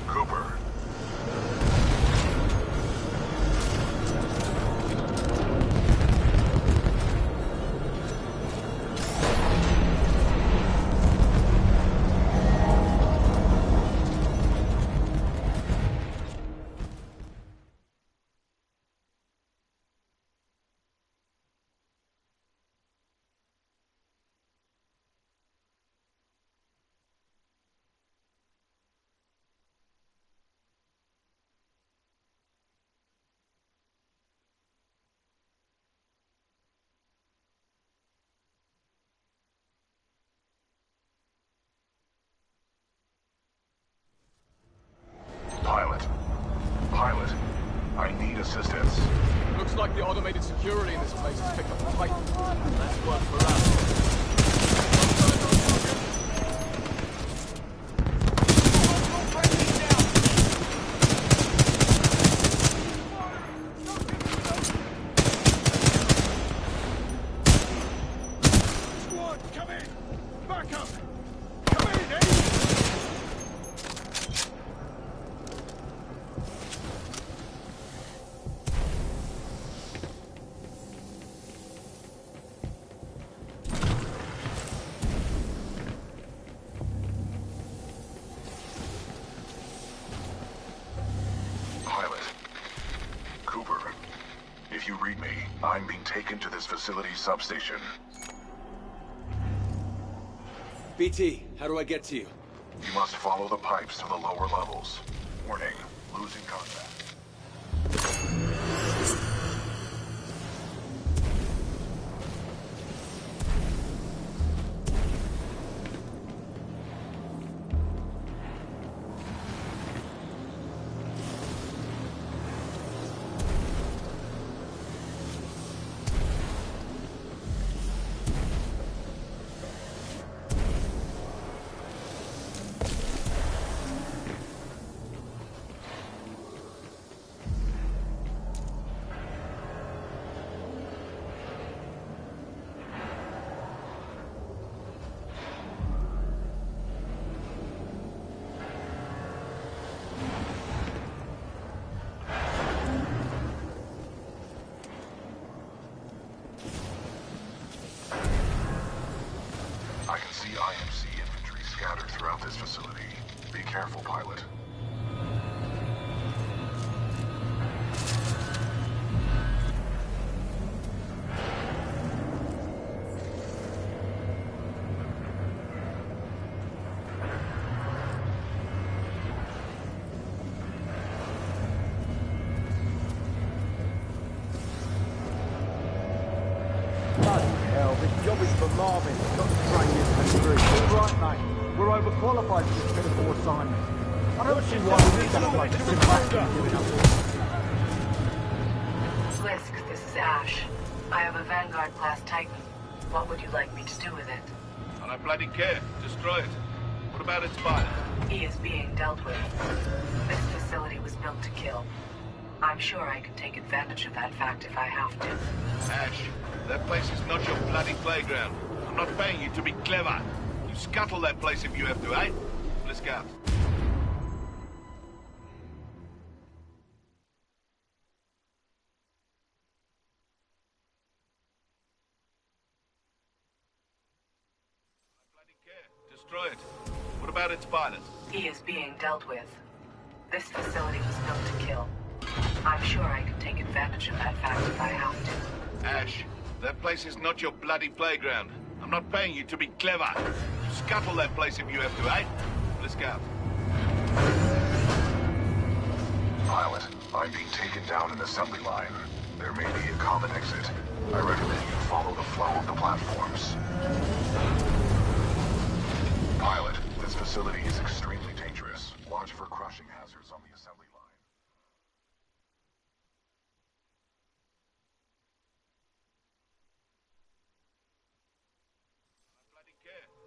Speaker 7: Cooper. Pilot, I need assistance.
Speaker 17: Looks like the automated security in this place has picked up a fight. That's one for us.
Speaker 8: Squad, come in! Back up! Come in, Eddie!
Speaker 7: If you read me, I'm being taken to this facility's substation.
Speaker 3: BT, how do I get to you?
Speaker 7: You must follow the pipes to the lower levels. Warning, losing contact. careful, pilot.
Speaker 10: Job is for Marvin, not to train you to through. All right, mate. We're overqualified for this pitiful assignment. I don't see why we need that bloke to sit back and giving up.
Speaker 20: Blisk, this is Ash. I have a Vanguard-class Titan. What would you like me to do with it?
Speaker 19: I don't bloody care. Destroy it. What about its pilot?
Speaker 20: He is being dealt with. This facility was built to kill. I'm sure I can take advantage of that fact if I have to.
Speaker 19: Ash, that place is not your bloody playground. I'm not paying you to be clever. You scuttle that place if you have to, eh? Let's go. Destroy it. What about its pilot?
Speaker 20: He is being dealt with. This facility was built to kill. I'm sure I can take advantage of that fact if I have to.
Speaker 19: Ash, that place is not your bloody playground. I'm not paying you to be clever. You scuttle that place if you have to, eh? Let's go.
Speaker 7: Pilot, I'm being taken down an assembly line. There may be a common exit. I recommend you follow the flow of the platforms. Pilot, this facility is extremely dangerous. Watch for crushing hazards on the assembly line.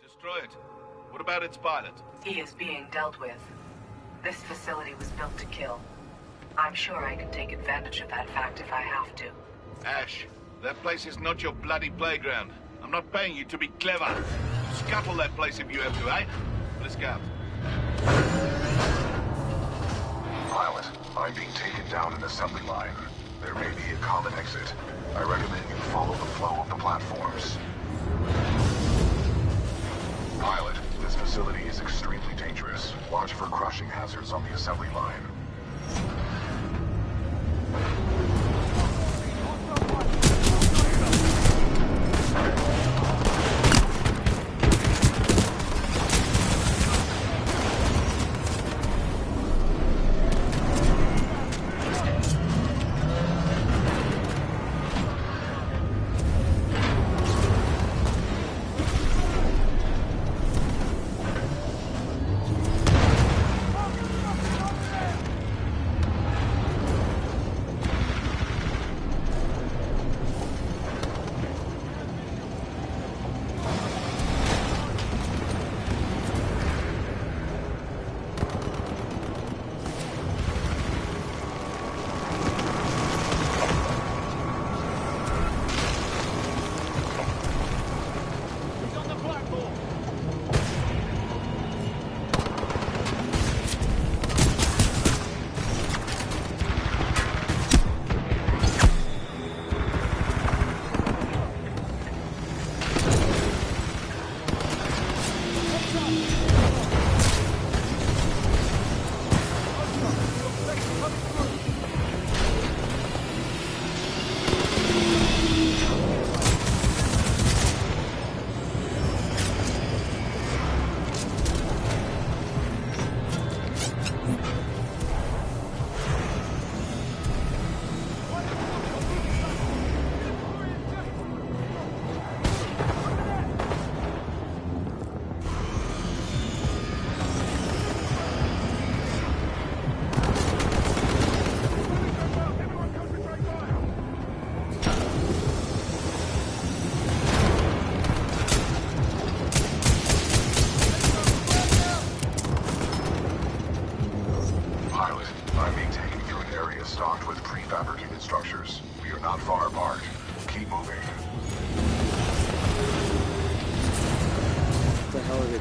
Speaker 19: Destroy it. What about its pilot?
Speaker 20: He is being dealt with. This facility was built to kill. I'm sure I can take advantage of that fact if I have to.
Speaker 19: Ash, that place is not your bloody playground. I'm not paying you to be clever. You scuttle that place if you have to, eh? Let's go.
Speaker 7: Pilot, I'm being taken down an assembly line. There may be a common exit. I recommend you follow the flow of the platforms. Pilot, this facility is extremely dangerous. Watch for crushing hazards on the assembly line.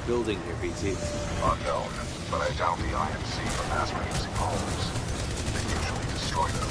Speaker 3: Building here, BT?
Speaker 7: Unknown, but I doubt the IMC are mass-producing homes. They usually destroy them.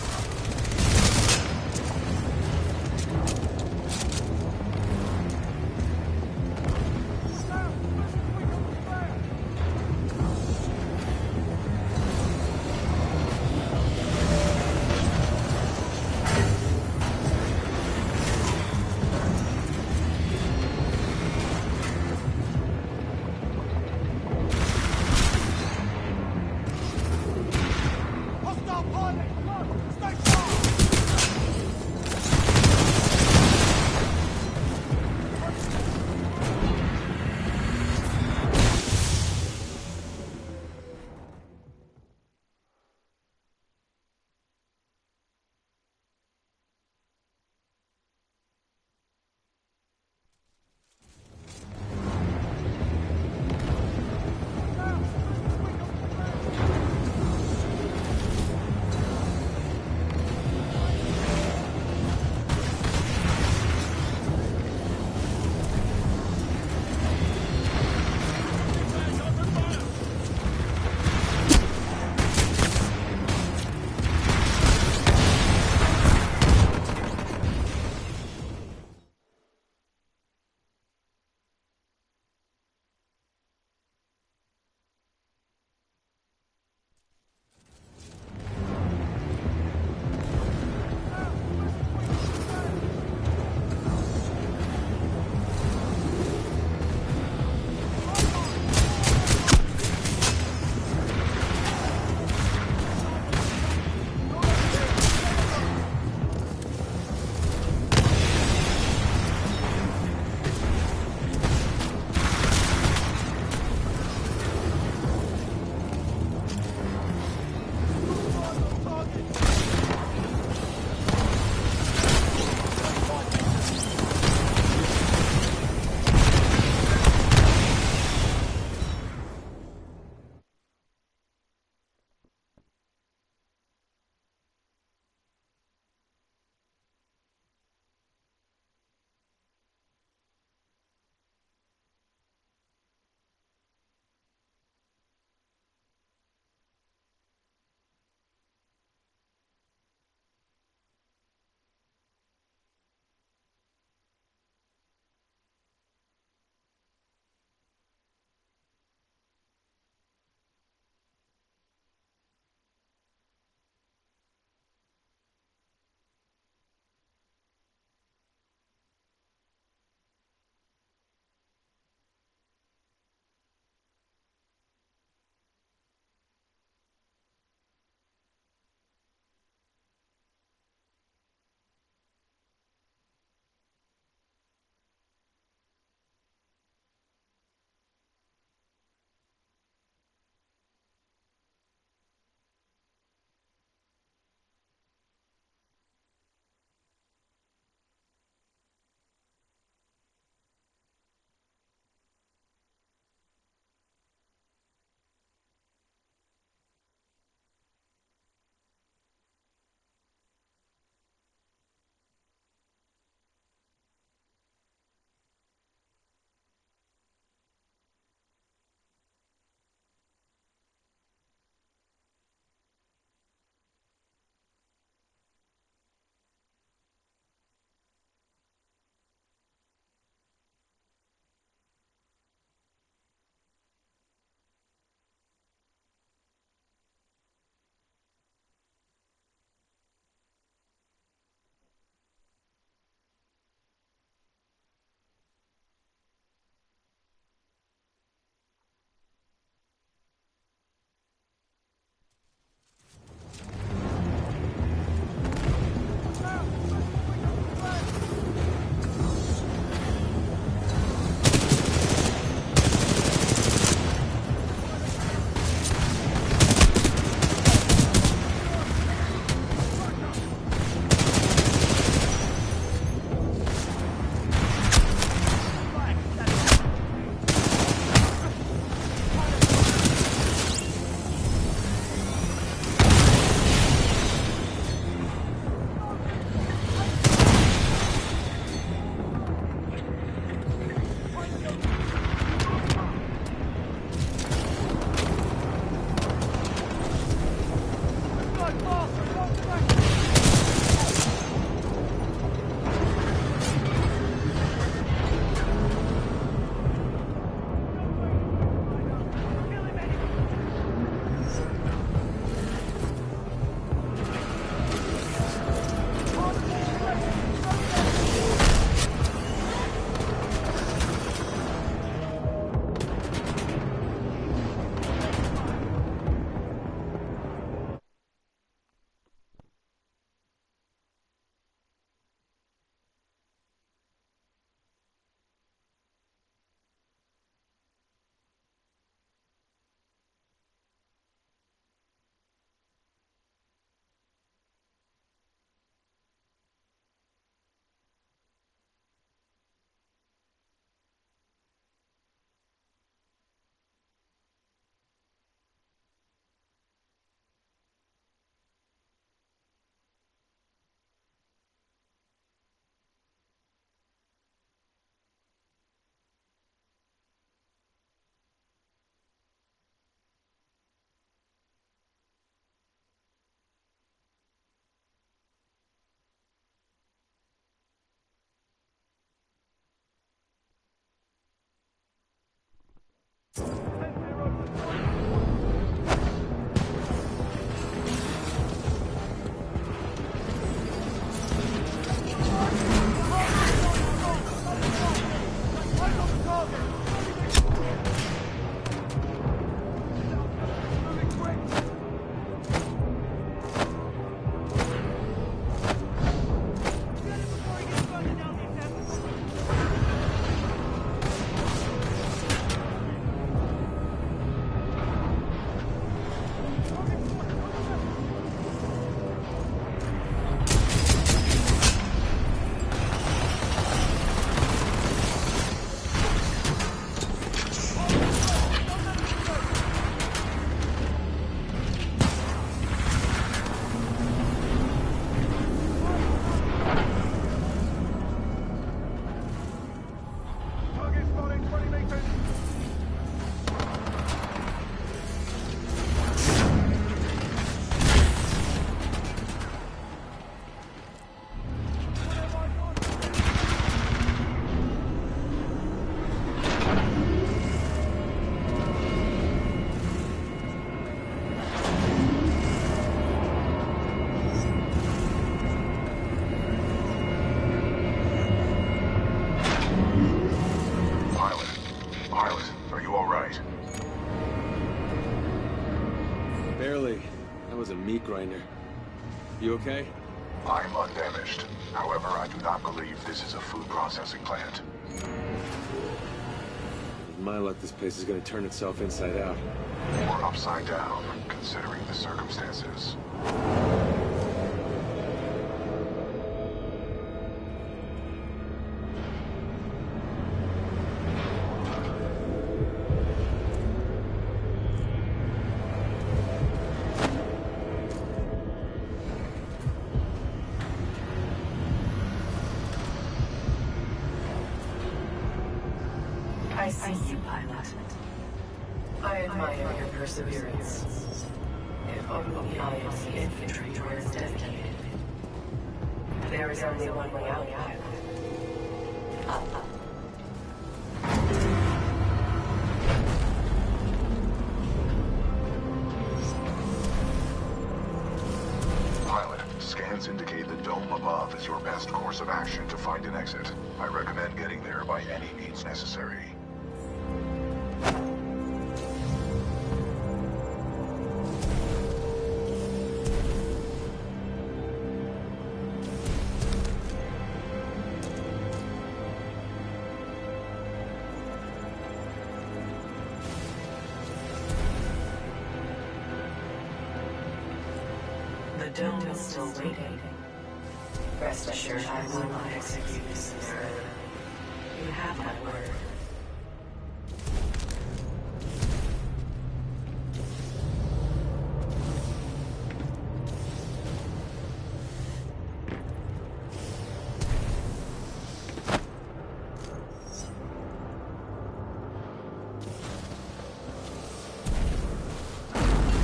Speaker 3: Meat grinder. You okay?
Speaker 7: I'm undamaged. However, I do not believe this is a food processing plant.
Speaker 3: With my luck, this place is gonna turn itself inside out.
Speaker 7: Or upside down, considering the circumstances.
Speaker 20: I see you, pilot. I admire your perseverance. If only the IMC infantry were as dedicated. There is only one way out, pilot. Up.
Speaker 7: Pilot, scans indicate the dome above is your best course of action to find an exit. I recommend getting there by any means necessary.
Speaker 20: The dome is still waiting. Rest assured I will not execute this scenario. You have my word.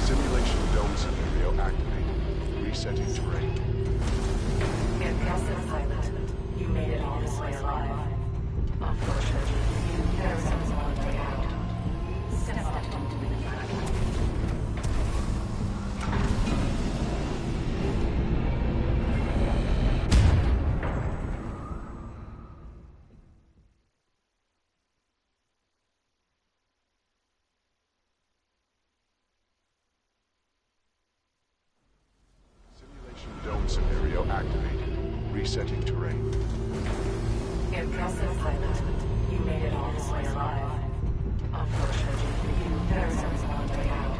Speaker 7: Simulation dome scenario activated. Resetting terrain.
Speaker 20: Impressive, pilot. You made it all this way alive. Unfortunately, there is only one way out. Step up into the platform.
Speaker 7: Simulation dome scenario activated. Resetting terrain.
Speaker 20: Impressive, pilot. You made it all this way alive. Unfortunately, there is only one way out.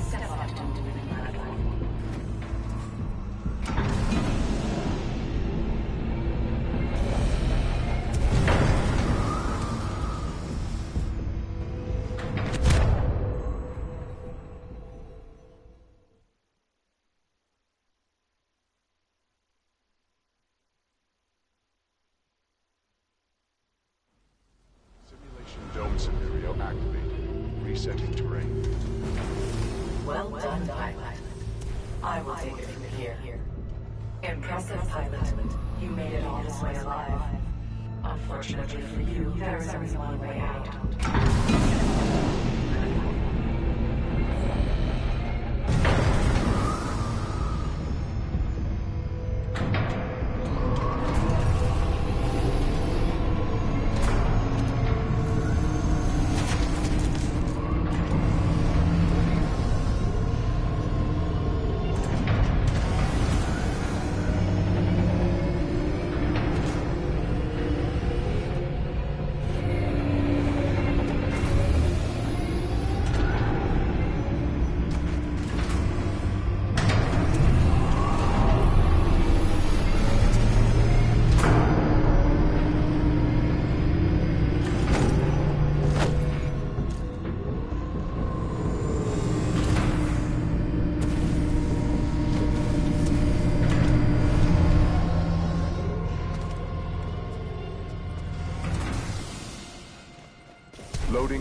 Speaker 20: Step up into the platform.
Speaker 7: Simulation dome scenario activated. Resetting terrain.
Speaker 20: Well done, pilot. I will take it from here. Impressive, pilot. You made it all this way alive. Unfortunately for you, there is only one way out.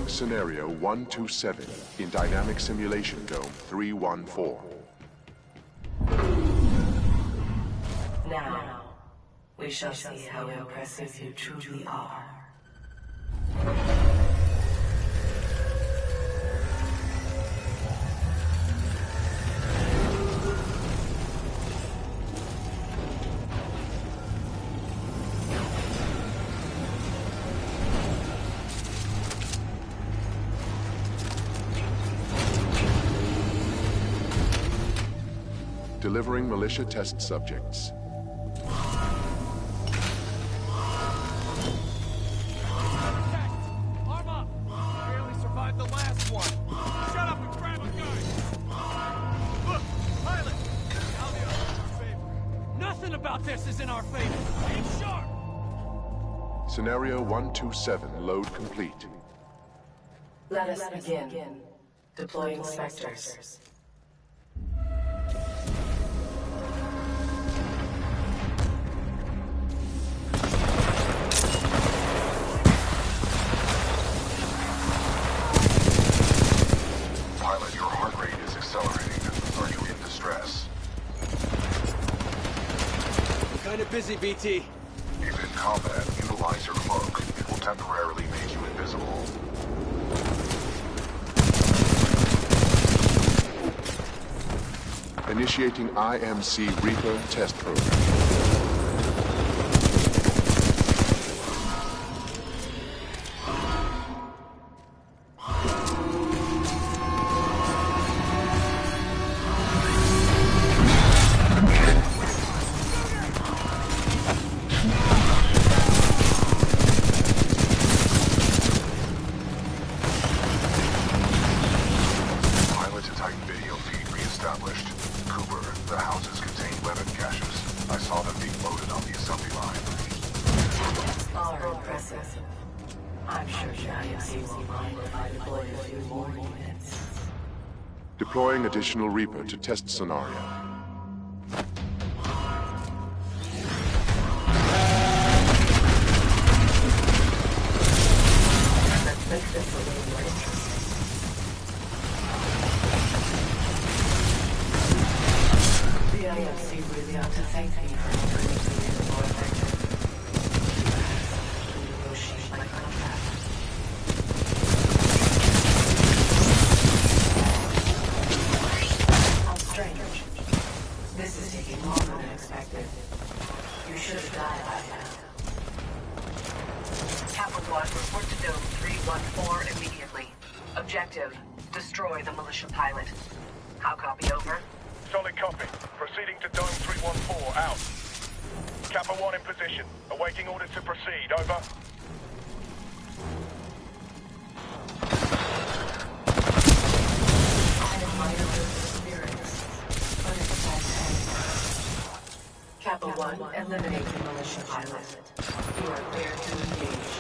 Speaker 7: Confirming Scenario 127 in Dynamic Simulation Dome 314.
Speaker 20: Now, we shall see how impressive you truly are.
Speaker 7: Delivering militia test subjects.
Speaker 17: Arm up! Barely survived the last one. Shut up and grab a gun! Look, pilot! Now the odds are in our favor. Nothing about this is in our favor. Aim sharp!
Speaker 7: Scenario 127 load complete.
Speaker 20: Let us begin. Deploying Spectres.
Speaker 7: Pilot, your heart rate is accelerating. Are you in distress?
Speaker 3: I'm kind of busy, BT.
Speaker 7: If in combat, utilize your cloak. It will temporarily make you invisible. Initiating IMC Reaper test program. Deploying additional Reaper to test scenario.
Speaker 20: The IMC really ought to thank me for helping me to be more effective. Negotiate my contract. Strange. This is taking longer than expected. You should have died by now.
Speaker 12: Kappa 1, report to Dome 314 immediately. Objective, destroy the militia pilot. How copy, over?
Speaker 13: Solid copy. Proceeding to Dome 314, out. Kappa 1 in position. Awaiting orders to proceed, over.
Speaker 20: Kappa 1, eliminate the militia pilot. You are clear to engage.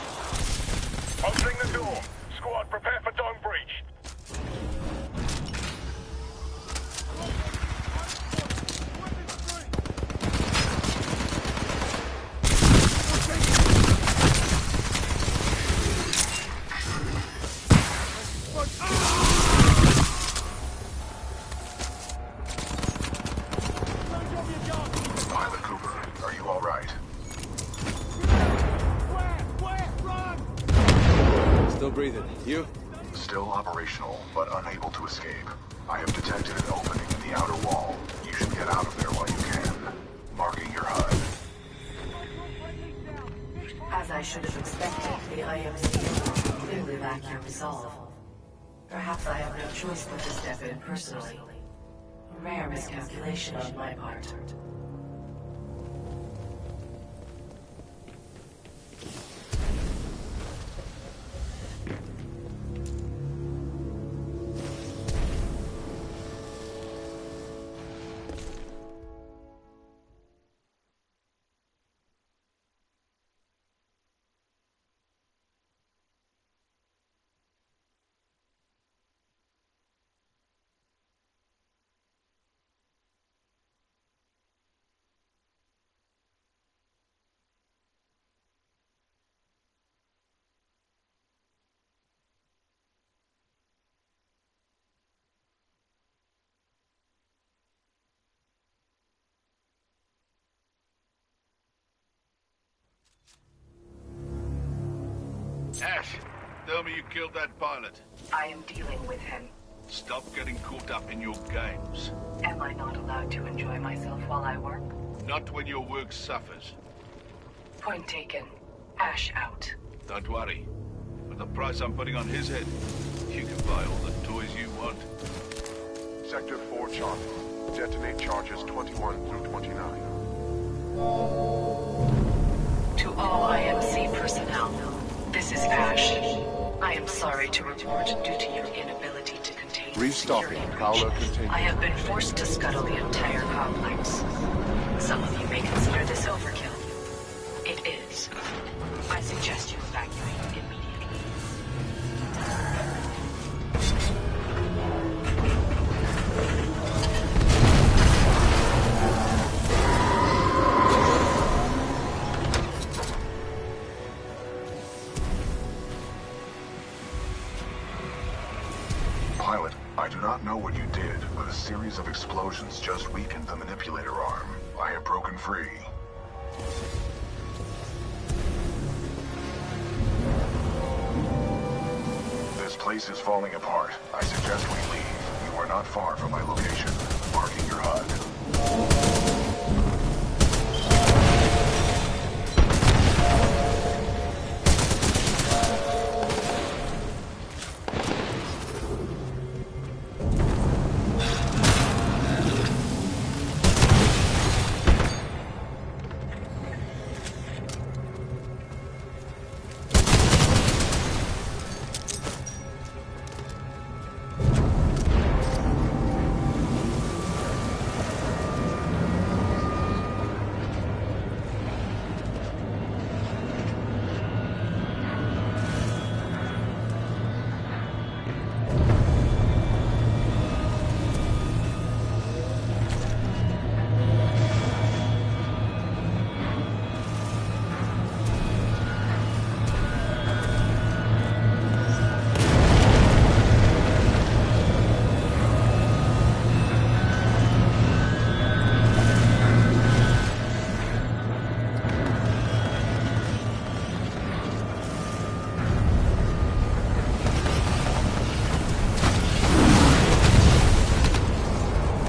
Speaker 13: Opening the door. Squad, prepare for dome breach.
Speaker 3: Breathing. You?
Speaker 7: Still operational, but unable to escape. I have detected an opening in the outer wall. You should get out of there while you can. Marking your HUD.
Speaker 20: As I should have expected, the IMC clearly lack your resolve. Perhaps I have no choice but to step in personally. A rare miscalculation on my part.
Speaker 19: Ash, tell me you killed that pilot.
Speaker 12: I am dealing with him.
Speaker 19: Stop getting caught up in your games.
Speaker 12: Am I not allowed to enjoy myself while I work?
Speaker 19: Not when your work suffers.
Speaker 12: Point taken. Ash out.
Speaker 19: Don't worry. For the price I'm putting on his head, you can buy all the toys you want.
Speaker 7: Sector 4 Charlie. Detonate charges 21 through 29.
Speaker 12: To all IMC personnel, this is Ash. I am sorry to report, due to your inability to contain
Speaker 7: Restocking.
Speaker 12: security
Speaker 7: Prowler
Speaker 12: breach,
Speaker 7: continues.
Speaker 12: I have been forced to scuttle the entire complex. Some of you may consider this overkill. It is. I suggest you evacuate immediately.
Speaker 7: Pilot, I do not know what you did, but a series of explosions just weakened the manipulator arm. I have broken free. This place is falling apart. I suggest we leave. You are not far from my location. Marking your HUD.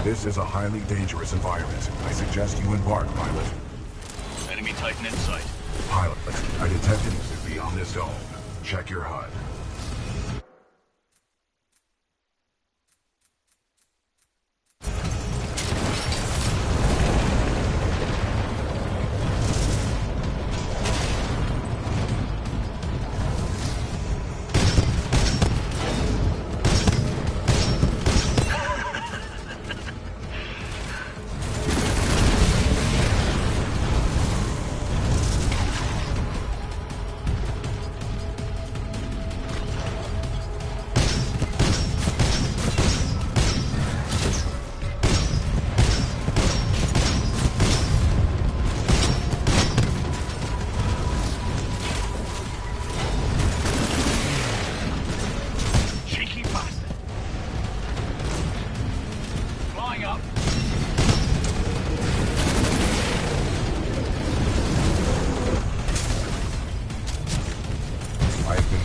Speaker 7: This is a highly dangerous environment. I suggest you embark, pilot.
Speaker 5: Enemy Titan in sight.
Speaker 7: Pilot, I detect an exit beyond this dome. Check your HUD.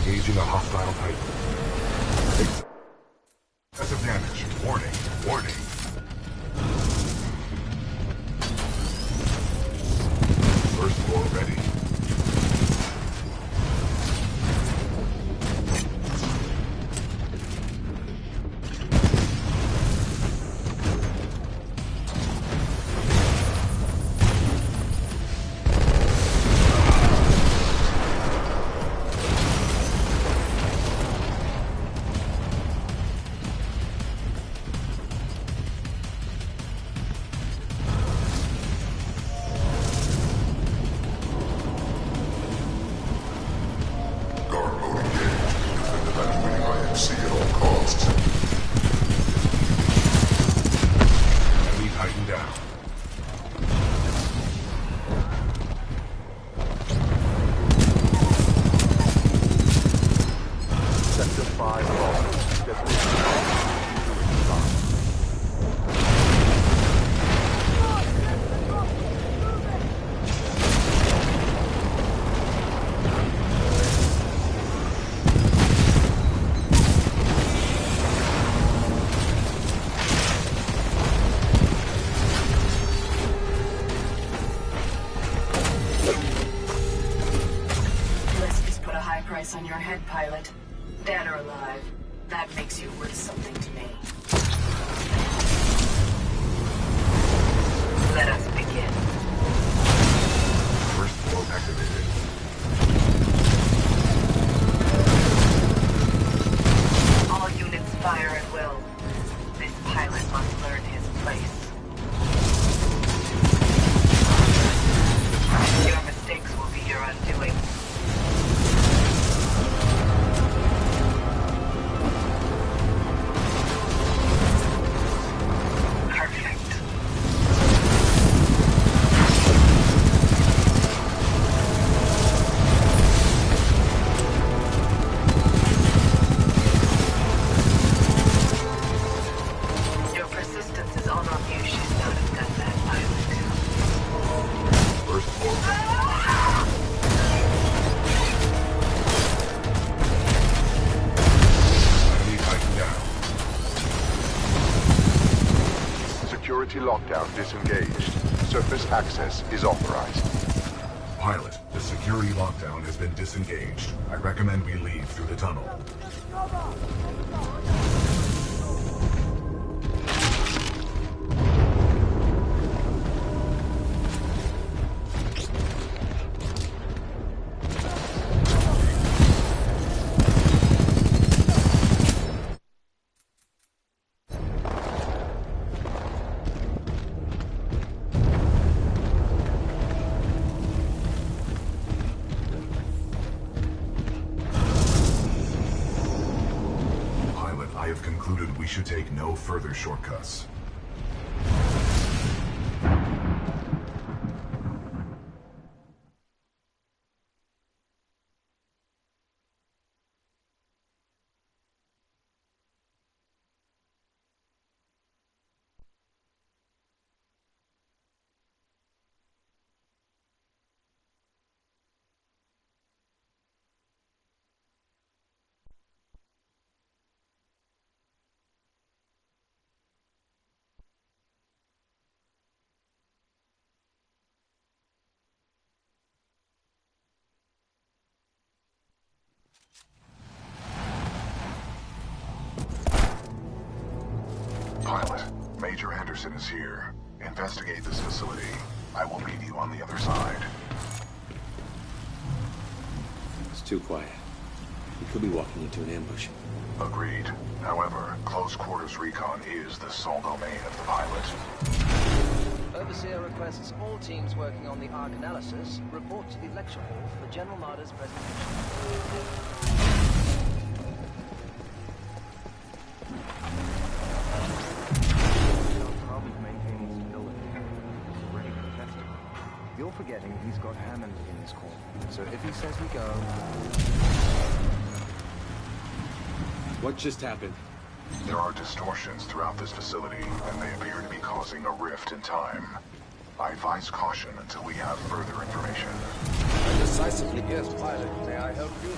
Speaker 7: Engaging a hostile Titan. Excessive damage. Warning. Warning. First floor ready.
Speaker 12: ahead, pilot. Dead or alive, that makes you worth something to me. Let us begin.
Speaker 7: First flow activated.
Speaker 12: All units fire at will. This pilot must learn his place. Your mistakes will be your undoing.
Speaker 7: Lockdown disengaged. Surface access is authorized. Pilot, the security lockdown has been disengaged. I recommend we leave through the tunnel. We should take no further shortcuts. Pilot, Major Anderson is here. Investigate this facility. I will meet you on the other side.
Speaker 3: It's too quiet. We could be walking into an ambush.
Speaker 7: Agreed. However, close quarters recon is the sole domain of the pilot.
Speaker 21: Overseer requests all teams working on the Ark analysis report to the lecture hall for General Marder's presentation.
Speaker 22: You're forgetting he's got Hammond in his corner. So if he says we go...
Speaker 3: What just happened?
Speaker 7: There are distortions throughout this facility, and they appear to be causing a rift in time. I advise caution until we have further information.
Speaker 8: I decisively guessed, pilot. May I help you?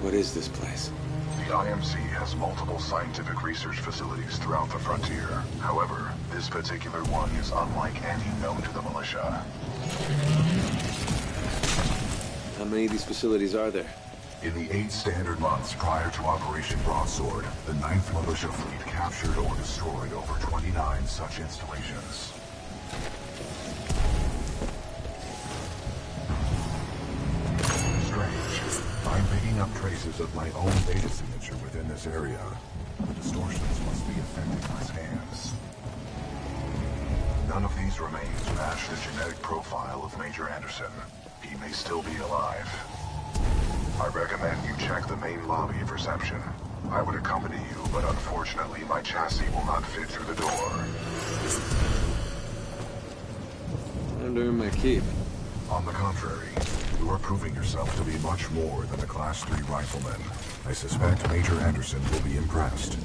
Speaker 3: What is this place?
Speaker 7: The IMC has multiple scientific research facilities throughout the frontier. However, this particular one is unlike any known to the militia.
Speaker 3: How many of these facilities are there?
Speaker 7: In the 8 standard months prior to Operation Broadsword, the 9th Militia Fleet captured or destroyed over 29 such installations. I'm picking up traces of my own data signature within this area. The distortions must be affecting my scans. None of these remains match the genetic profile of Major Anderson. He may still be alive. I recommend you check the main lobby of reception. I would accompany you, but unfortunately my chassis will not fit through the door.
Speaker 3: Time to earn my keep.
Speaker 7: On the contrary, you are proving yourself to be much more than a Class 3 rifleman. I suspect Major Anderson will be impressed.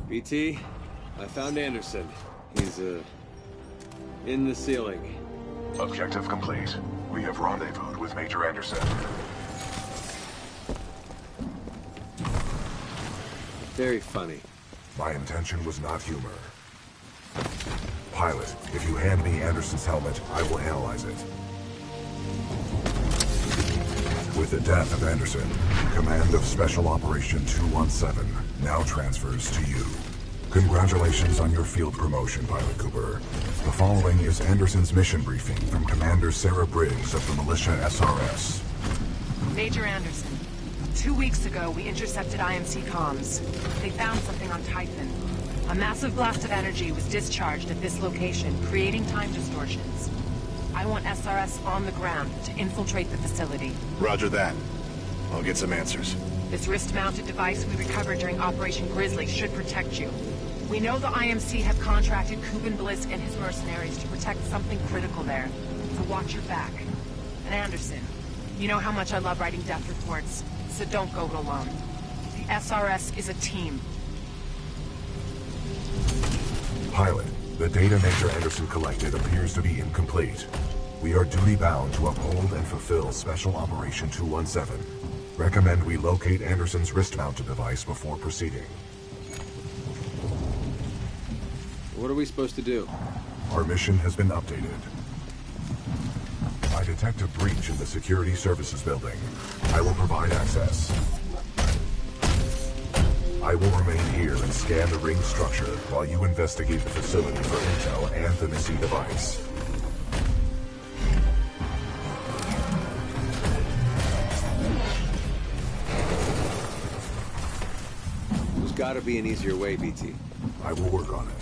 Speaker 3: BT, I found Anderson. He's, in the ceiling.
Speaker 7: Objective complete. We have rendezvoused with Major Anderson.
Speaker 3: Very funny.
Speaker 7: My intention was not humor. Pilot, if you hand me Anderson's helmet, I will analyze it. With the death of Anderson, command of Special Operation 217 now transfers to you. Congratulations on your field promotion, Pilot Cooper. The following is Anderson's mission briefing from Commander Sarah Briggs of the Militia SRS.
Speaker 12: Major Anderson, 2 weeks ago we intercepted IMC comms. They found something on Typhon. A massive blast of energy was discharged at this location, creating time distortions. I want SRS on the ground to infiltrate the facility.
Speaker 1: Roger that. I'll get some answers.
Speaker 12: This wrist-mounted device we recovered during Operation Grizzly should protect you. We know the IMC have contracted Kuben Blisk and his mercenaries to protect something critical there. So watch your back. And Anderson, you know how much I love writing death reports, so don't go it alone. The SRS is a team.
Speaker 7: Pilot, the data Major Anderson collected appears to be incomplete. We are duty-bound to uphold and fulfill Special Operation 217. Recommend we locate Anderson's wrist-mounted device before proceeding.
Speaker 3: What are we supposed to do?
Speaker 7: Our mission has been updated. I detect a breach in the security services building. I will provide access. I will remain here and scan the ring structure while you investigate the facility for intel and the missing device.
Speaker 3: There's gotta be an easier way, BT.
Speaker 7: I will work on it.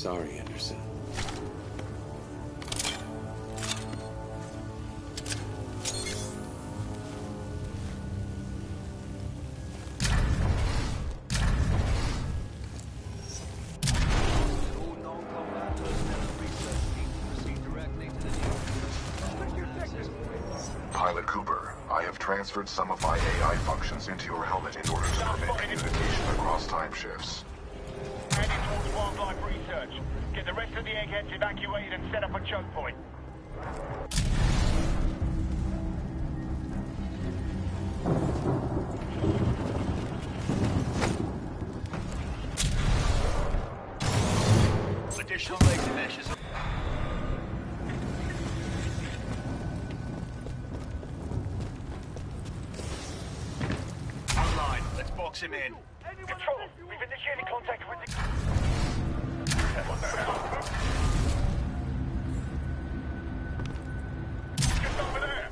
Speaker 3: sorry, Anderson.
Speaker 7: Pilot Cooper, I have transferred some of my AI functions into your helmet in order to permit communication across time shifts.
Speaker 13: Heading towards wildlife research. Get the rest of the eggheads evacuated and set up a choke point.
Speaker 5: Additional laser meshes. Online. Let's box him in.
Speaker 13: Control, we've initiated contact with the... Just over there.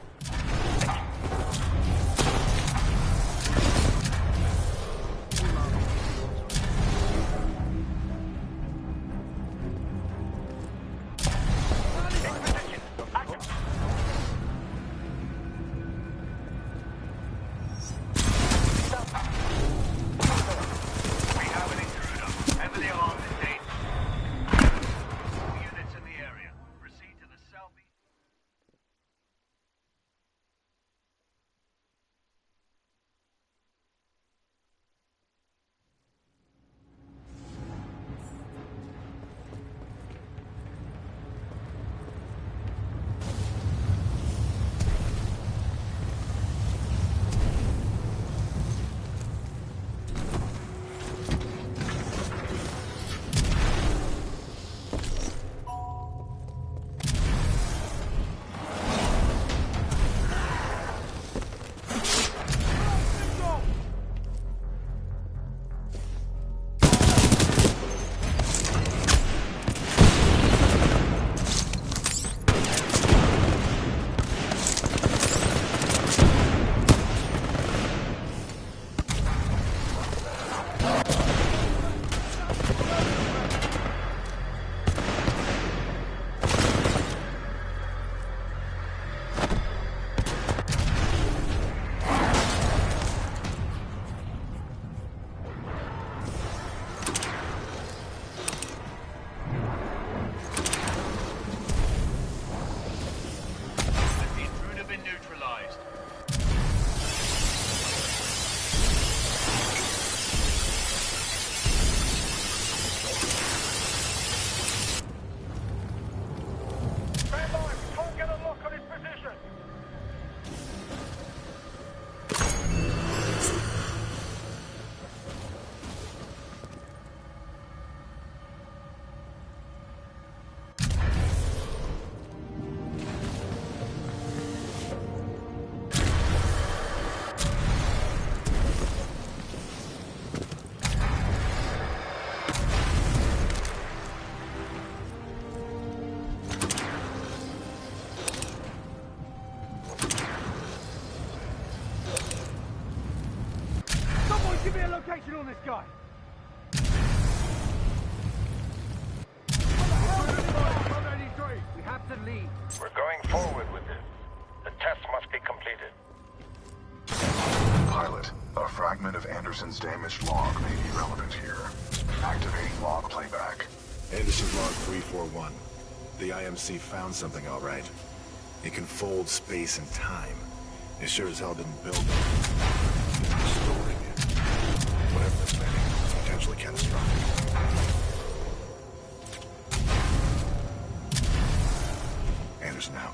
Speaker 16: Give me a location on this guy. We have to leave.
Speaker 13: We're going forward with this. The test must be completed.
Speaker 7: Pilot, a fragment of Anderson's damaged log may be relevant here. Activating log playback.
Speaker 1: Anderson's log 341. The IMC found something, all right. It can fold space and time. It sure as hell didn't build it. It's storing it. Whatever this thing is, it's potentially catastrophic. Anderson out.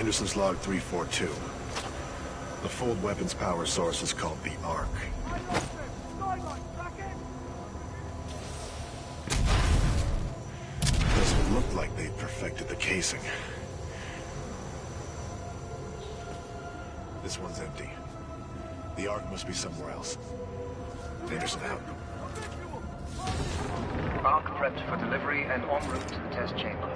Speaker 1: Anderson's log 342. The fold weapons power source is called the Arc. Doesn't look like they've perfected the casing. This one's empty. The Arc must be somewhere else. Anderson out.
Speaker 21: Arc prepped for delivery and en route to the test chamber.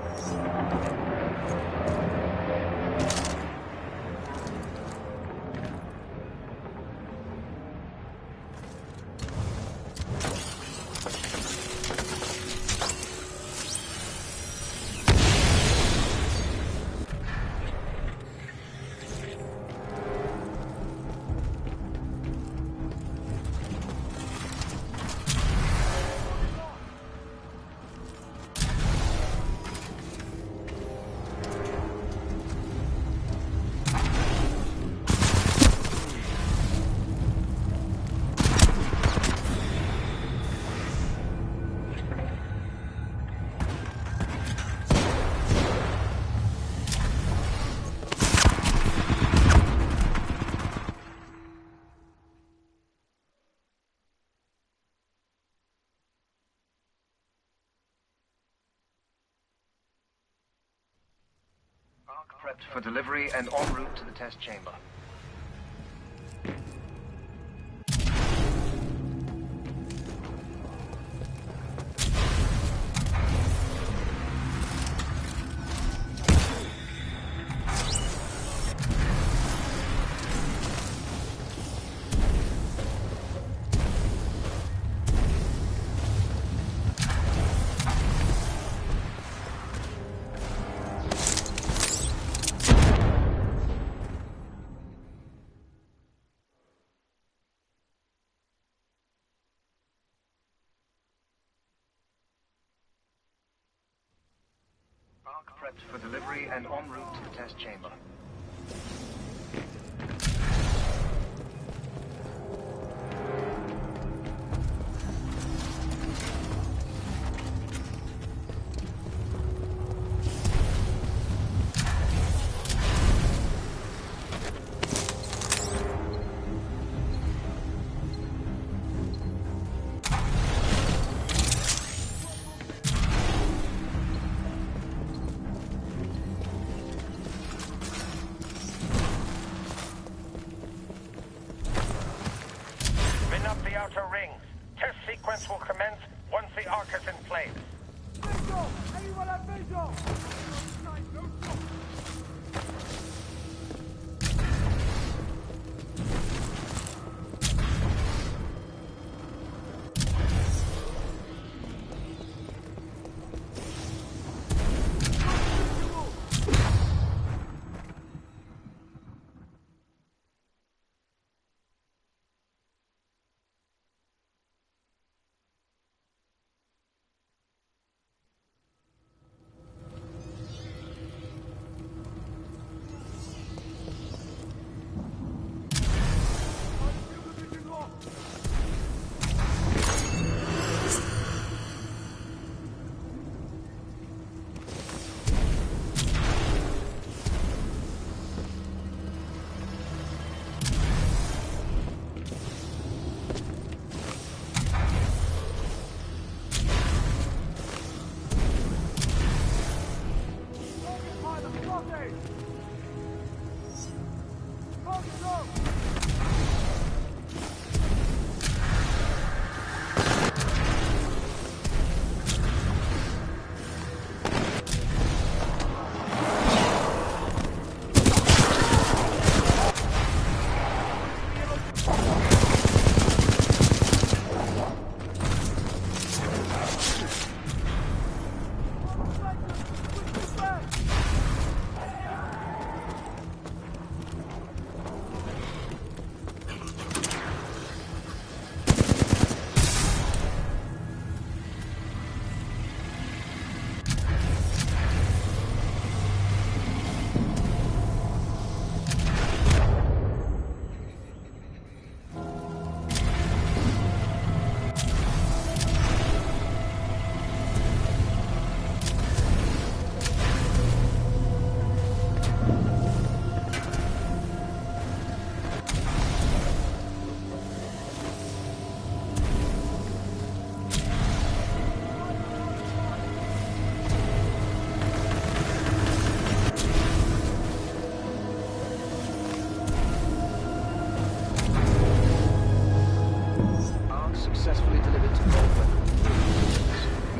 Speaker 21: Prepped for delivery and en route to the test chamber. Prepped for delivery and en route to the test chamber.
Speaker 13: Outer rings. Test sequence will commence once the Arc is in place.
Speaker 16: Visual! Anyone have visual?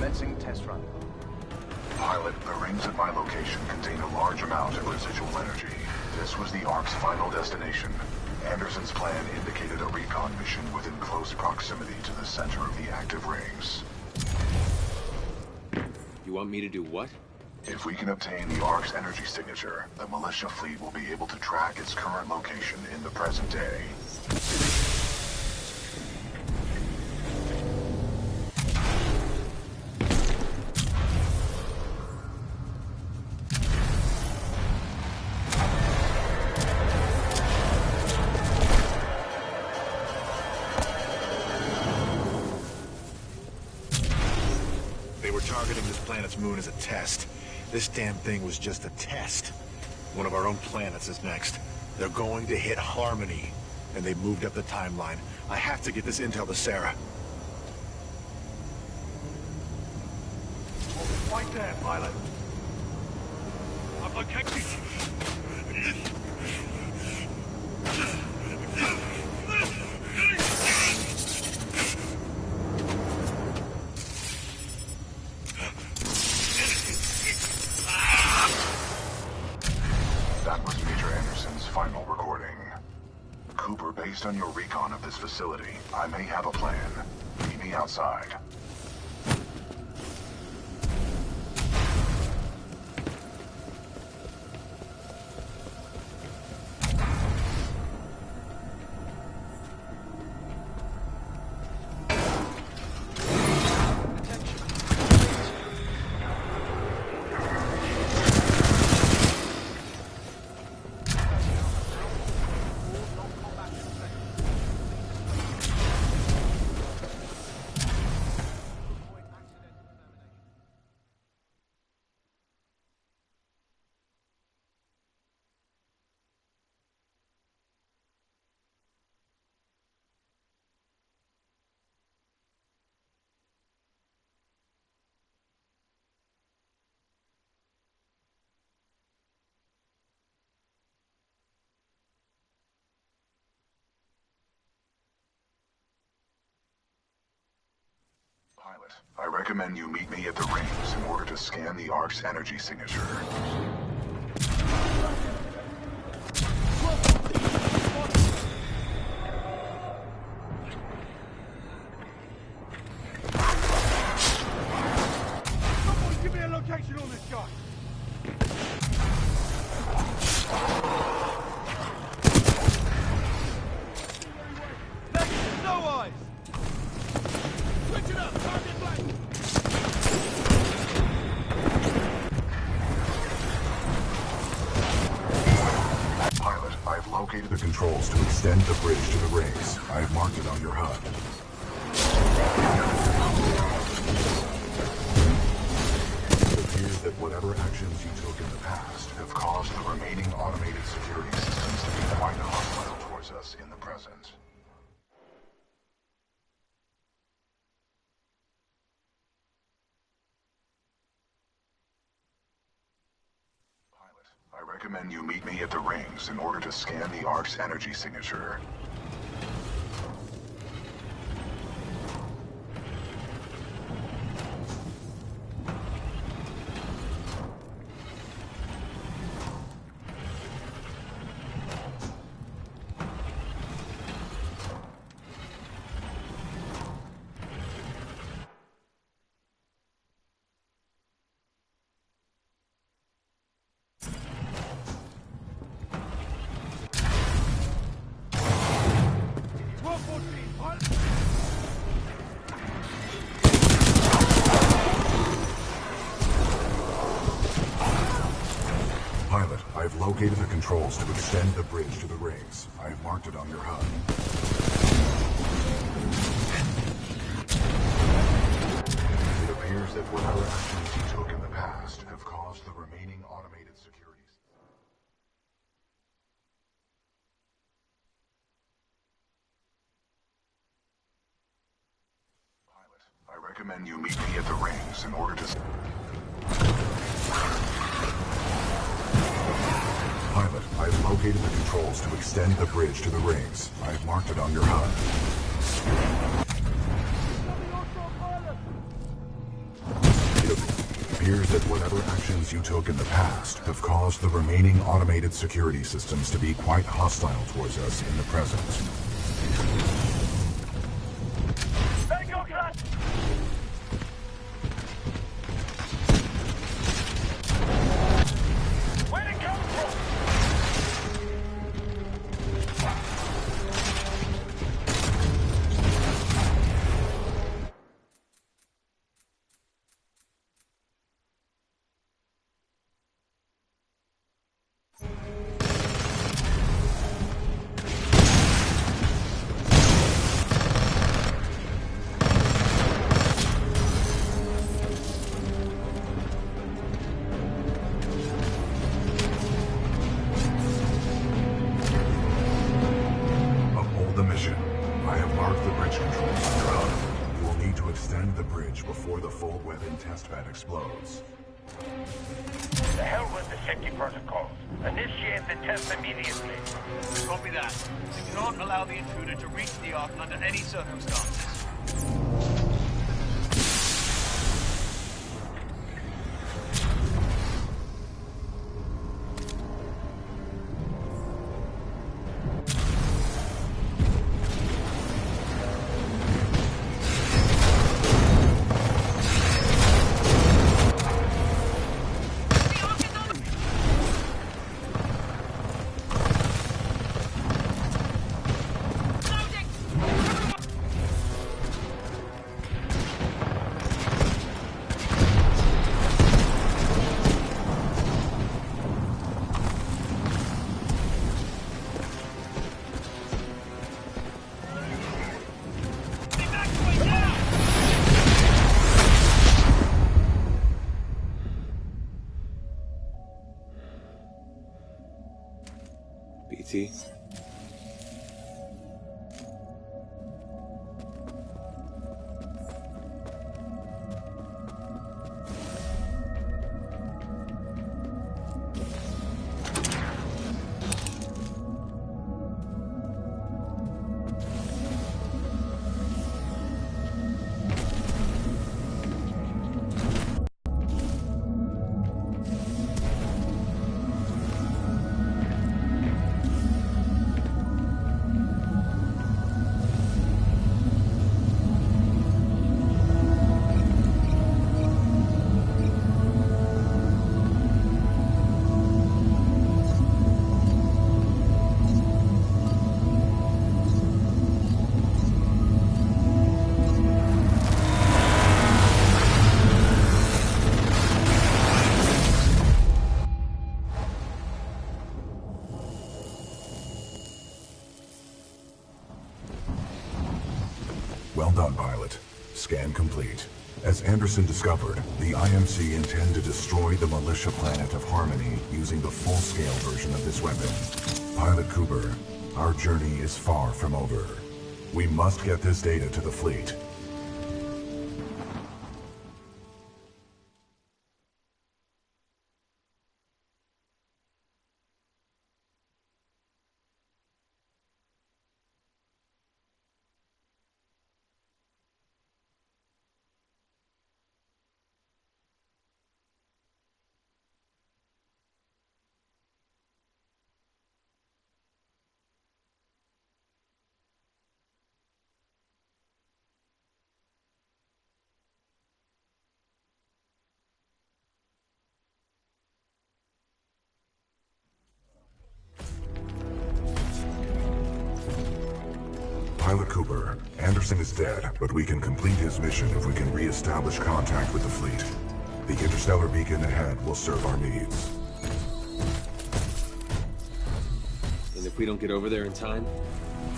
Speaker 22: Commencing test run.
Speaker 7: Pilot, the rings at my location contain a large amount of residual energy. This was the Ark's final destination. Anderson's plan indicated a recon mission within close proximity to the center of the active rings.
Speaker 3: You want me to do what?
Speaker 7: If we can obtain the Ark's energy signature, the militia fleet will be able to track its current location in the present day.
Speaker 1: They were targeting this planet's moon as a test. This damn thing was just a test. One of our own planets is next. They're going to hit Harmony, and they've moved up the timeline. I have to get this intel to Sarah.
Speaker 8: Right there, pilot.
Speaker 13: I've located.
Speaker 7: That was Major Anderson's final recording. Cooper, based on your recon of this facility, I may have a plan. Meet me outside. Pilot, I recommend you meet me at the rings in order to scan the Ark's energy signature.
Speaker 8: Someone give me a location on this guy. Negative, no eyes. Switch it up, target blank.
Speaker 7: Pilot, I've located the controls to extend the bridge to the rings. I've marked it on your HUD. It appears that whatever actions you took in the past have caused the remaining automated security systems to be quite hostile towards us in the present. I recommend you meet me at the rings in order to scan the Ark's energy signature. Pilot, I've located the controls to extend the bridge to the rings. I've marked it on your HUD. It appears that whatever actions you took in the past have caused the remaining automated security. Pilot, I recommend you meet me at the rings in order to... Pilot, I've located the controls to extend the bridge to the rings. I've marked it on your HUD. appears that whatever actions you took in the past have caused the remaining automated security systems to be quite hostile towards us in the present. Before the full weapon testbed explodes.
Speaker 13: The hell with the safety protocols. Initiate the test immediately.
Speaker 17: Copy that. We cannot allow the intruder to reach the Ark under any circumstances.
Speaker 3: BT.
Speaker 7: Well done, pilot. Scan complete. As Anderson discovered, the IMC intend to destroy the militia planet of Harmony using the full-scale version of this weapon. Pilot Cooper, our journey is far from over. We must get this data to the fleet. Pilot Cooper, Anderson is dead, but we can complete his mission if we can re-establish contact with the fleet. The interstellar beacon ahead will serve our needs.
Speaker 3: And if we don't get over there in time?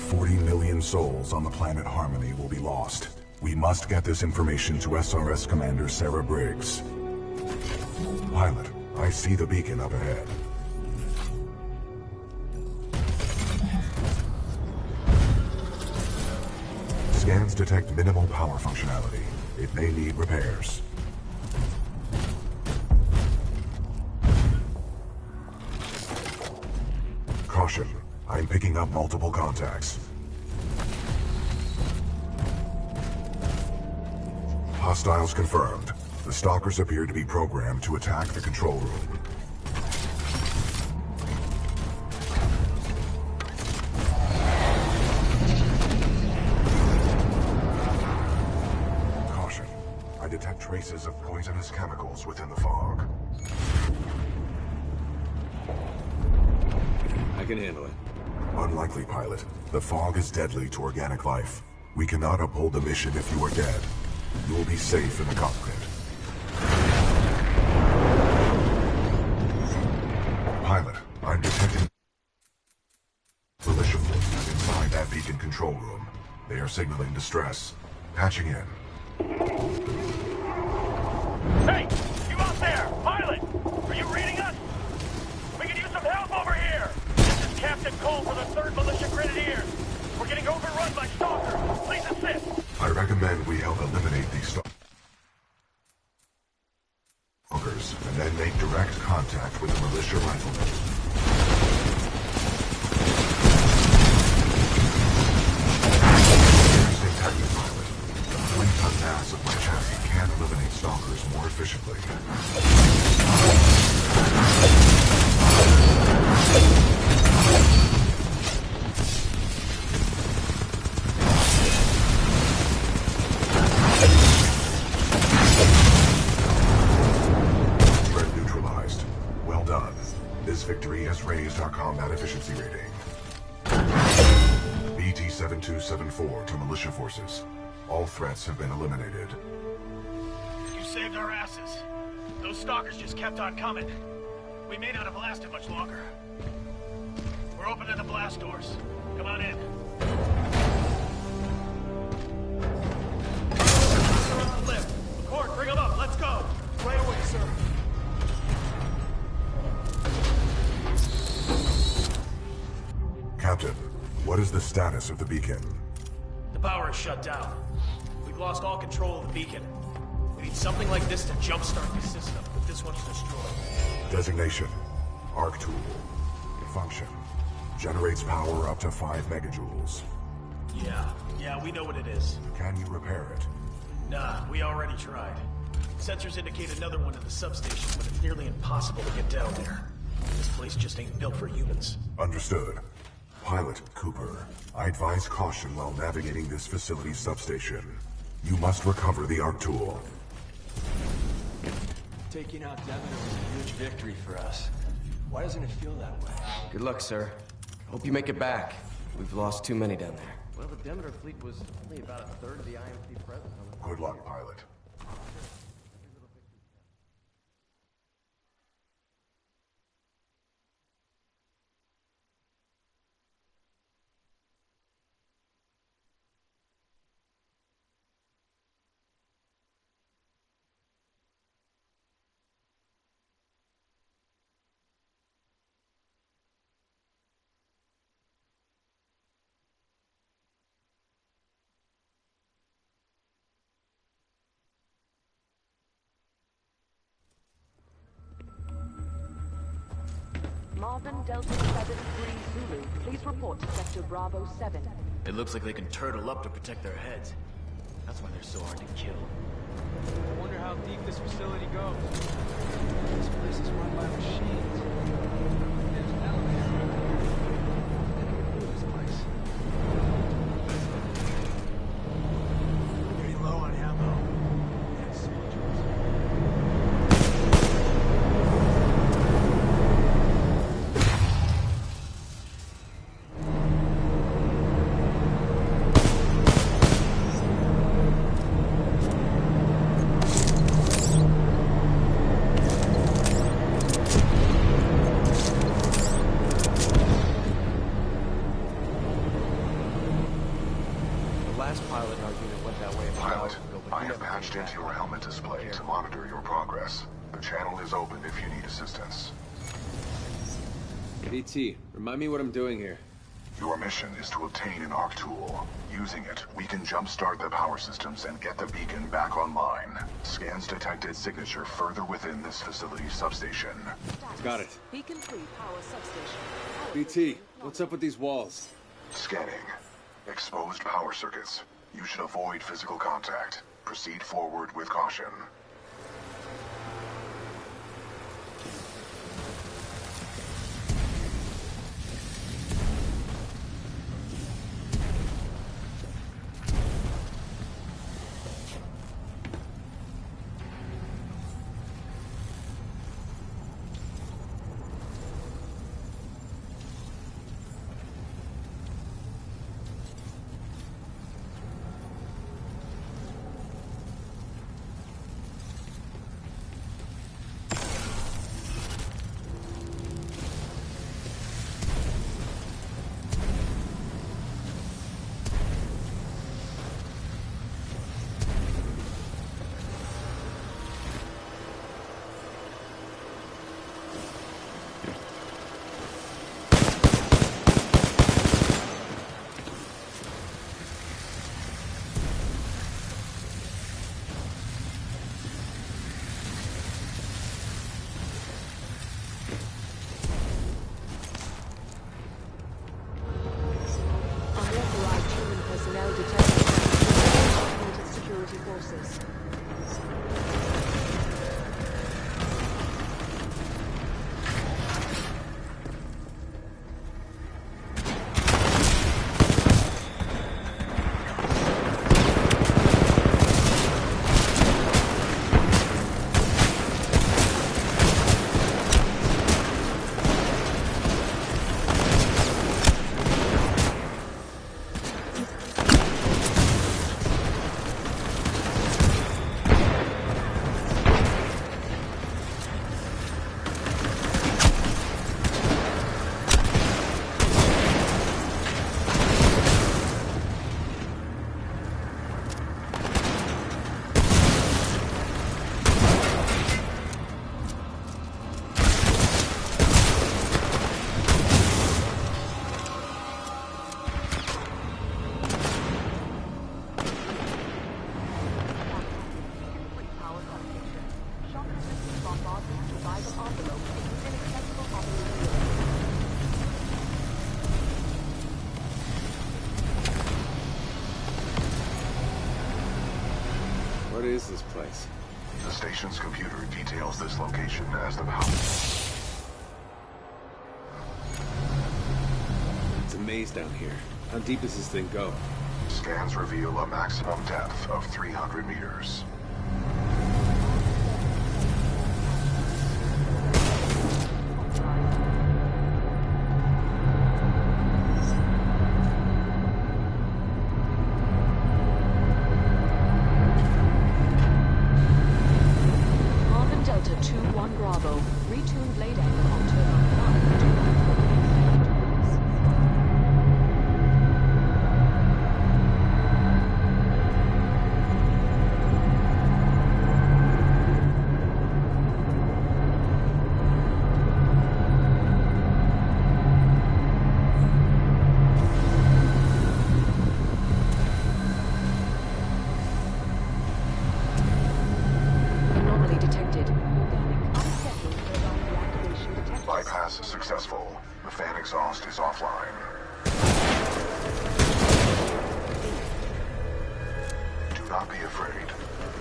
Speaker 7: 40 million souls on the planet Harmony will be lost. We must get this information to SRS Commander Sarah Briggs. Pilot, I see the beacon up ahead. Scans detect minimal power functionality. It may need repairs. Caution. I'm picking up multiple contacts. Hostiles confirmed. The stalkers appear to be programmed to attack the control room. Caution. I detect traces of poisonous chemicals within the fog.
Speaker 3: I can handle it.
Speaker 7: Unlikely, pilot. The fog is deadly to organic life. We cannot uphold the mission if you are dead. You will be safe in the cockpit. Pilot, I'm detecting militia forces inside that beacon control room. They are signaling distress. Patching in.
Speaker 13: Hey! You out there! Pilot! Are you reading us? We can use some help over here! This is Captain Cole for the 3rd Militia Grenadiers. We're getting overrun by stalkers. Please assist!
Speaker 7: I recommend we help eliminate these stalkers and then make direct contact with the militia riflemen. Stay tight, pilot. The 20-ton mass of my chassis can eliminate stalkers more efficiently. This victory has raised our combat efficiency rating. BT-7274 to militia forces. All threats have been eliminated.
Speaker 5: You saved our asses. Those stalkers just kept on coming. We may not have lasted much longer. We're opening the blast doors. Come on in. Lift. McCord, bring them up. Let's go.
Speaker 18: Right away, sir.
Speaker 7: Captain, what is the status of the beacon?
Speaker 5: The power is shut down. We've lost all control of the beacon. We need something like this to jumpstart the system, but this one's destroyed.
Speaker 7: Designation. Arc tool. Function. Generates power up to 5 megajoules.
Speaker 5: Yeah, we know what it is.
Speaker 7: Can you repair it?
Speaker 5: Nah, we already tried. Sensors indicate another one in the substation, but it's nearly impossible to get down there. This place just ain't built for humans.
Speaker 7: Understood. Pilot Cooper, I advise caution while navigating this facility's substation. You must recover the Arc tool.
Speaker 4: Taking out Demeter was a huge victory for us. Why doesn't it feel that way?
Speaker 6: Good luck, sir. Hope you make it back. We've lost too many down there.
Speaker 4: Well, the Demeter fleet was only about a third of the IMC presence.
Speaker 7: Good luck, pilot.
Speaker 14: Marvin Delta 7-3 Zulu, please report to Sector Bravo 7.
Speaker 5: It looks like they can turtle up to protect their heads. That's why they're so hard to kill.
Speaker 4: I wonder how deep this facility goes. This place is run by machines. There's an elevator. Through this place.
Speaker 5: Getting low on ammo.
Speaker 4: And soldiers.
Speaker 7: Into your helmet display to monitor your progress. The channel is open if you need assistance.
Speaker 3: BT, remind me what I'm doing here.
Speaker 7: Your mission is to obtain an Arc tool. Using it, we can jumpstart the power systems and get the beacon back online. Scans detected signature further within this facility's substation.
Speaker 3: Got it.
Speaker 14: Beacon 3 power substation.
Speaker 3: BT, what's up with these walls?
Speaker 7: Scanning. Exposed power circuits. You should avoid physical contact. Proceed forward with caution.
Speaker 14: personnel detected. Automated security forces.
Speaker 3: What is this place?
Speaker 7: The station's computer details this location as the power.
Speaker 3: It's a maze down here. How deep does this thing go?
Speaker 7: Scans reveal a maximum depth of 300 meters. Bypass successful. The fan exhaust is offline. Do not be afraid.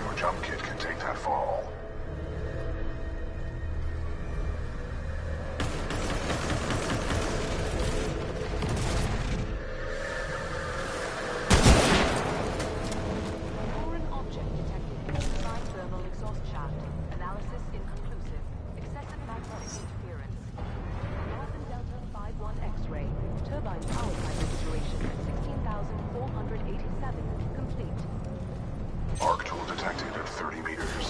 Speaker 7: Your jump kit can take that fall.
Speaker 14: Foreign object detected inside thermal exhaust shaft. Analysis inconclusive. Excessive magnetic interference. Northern Delta 5-1 X-ray. Turbine power cycle duration at 16,487. Complete.
Speaker 7: Arc tool detected at 30 meters.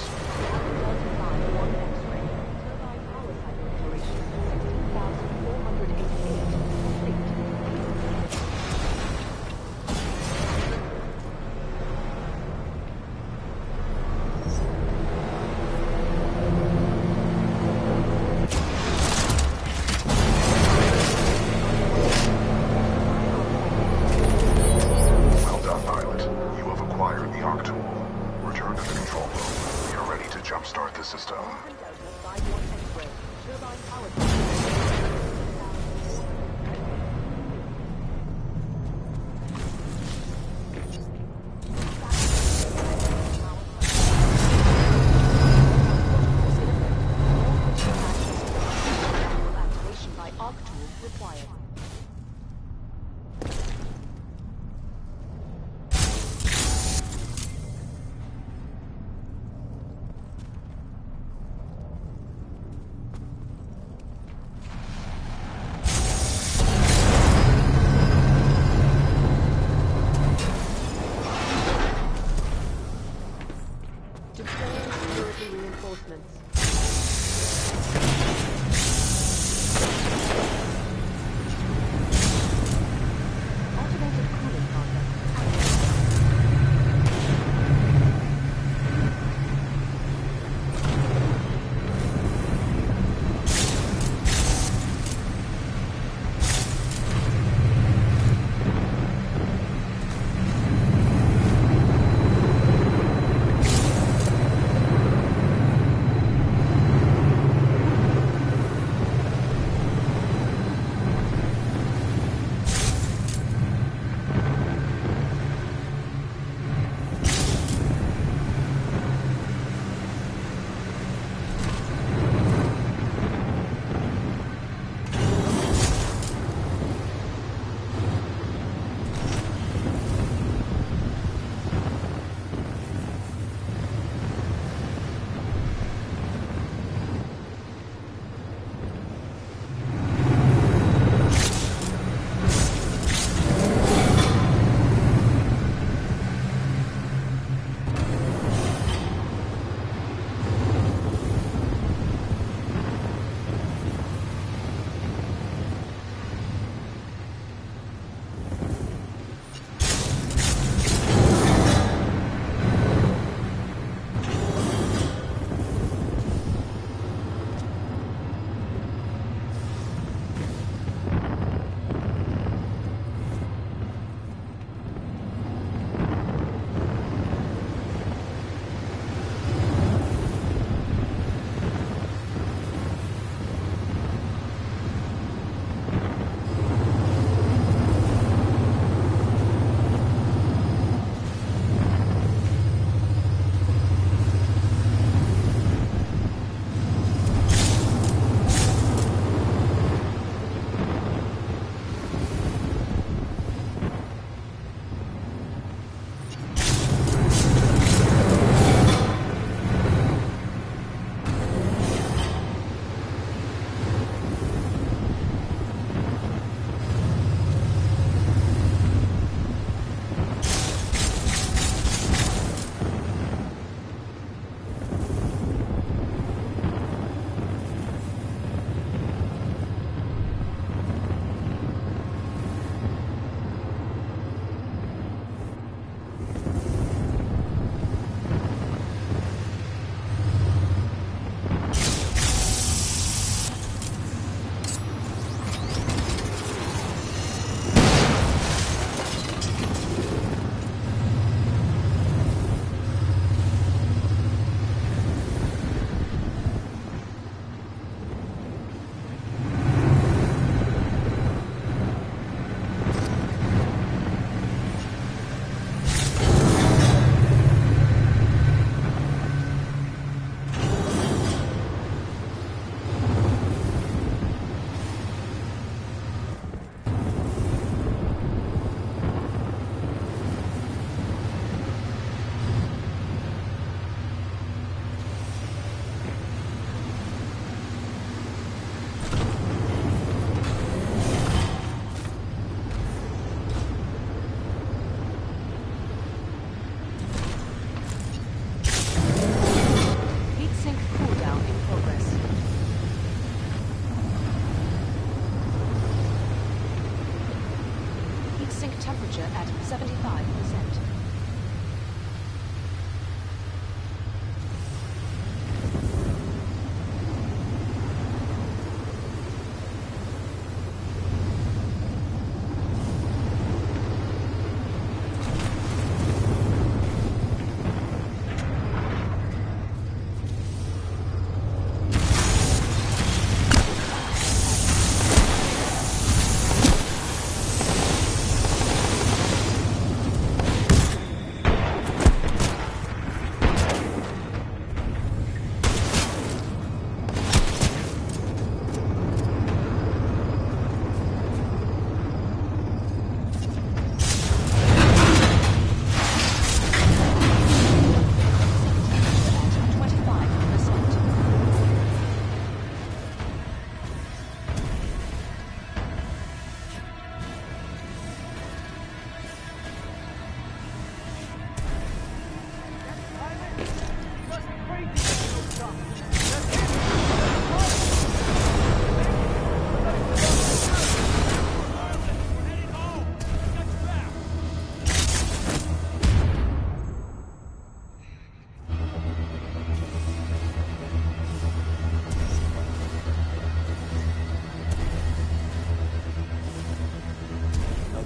Speaker 14: Temperature at 75%.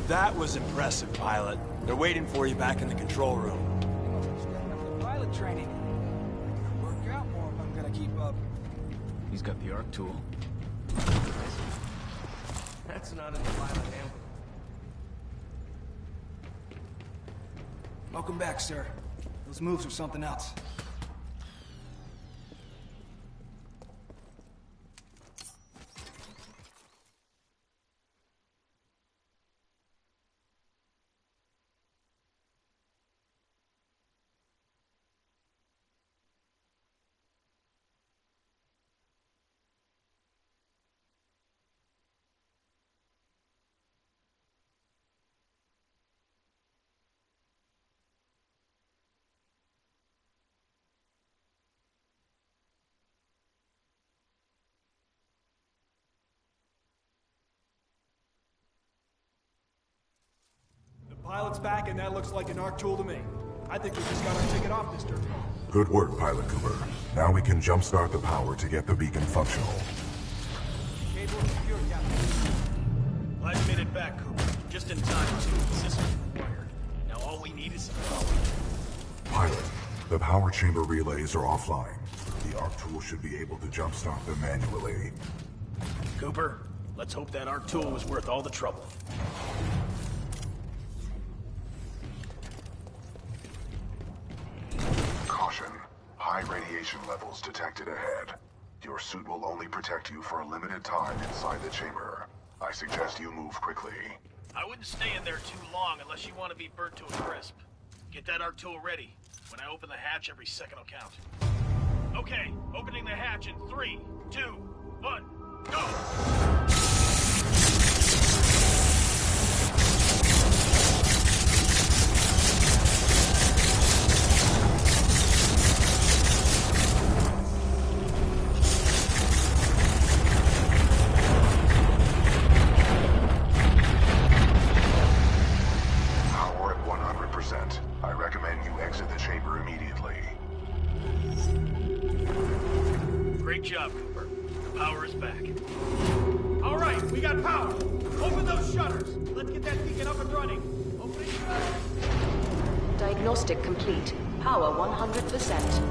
Speaker 2: That was impressive, pilot. They're waiting for you back in the control room.
Speaker 4: Pilot training. Work out more if I'm gonna keep up.
Speaker 22: He's got the arc tool.
Speaker 6: That's not in the pilot handbook.
Speaker 18: Welcome back, sir. Those moves are something else. Pilot's back, and that looks like an arc tool to me. I think we just got our ticket off this dirt.
Speaker 7: Good work, Pilot Cooper. Now we can jumpstart the power to get the beacon functional.
Speaker 4: Cable secure, Captain.
Speaker 5: I've made it back, Cooper. Just in time, too. The system's required. Now all we need is some power.
Speaker 7: Pilot, the power chamber relays are offline. The arc tool should be able to jumpstart them manually.
Speaker 5: Cooper, let's hope that arc tool was worth all the trouble.
Speaker 7: Caution. High radiation levels detected ahead. Your suit will only protect you for a limited time inside the chamber. I suggest you move quickly.
Speaker 5: I wouldn't stay in there too long unless you want to be burnt to a crisp. Get that arc tool ready. When I open the hatch, every second will count. Okay, opening the hatch in 3, 2, 1, go! Great job, Cooper. The power is back.
Speaker 16: All right, we got power. Open those shutters. Let's get that beacon up and running. Opening shutters.
Speaker 14: Diagnostic complete. Power 100%.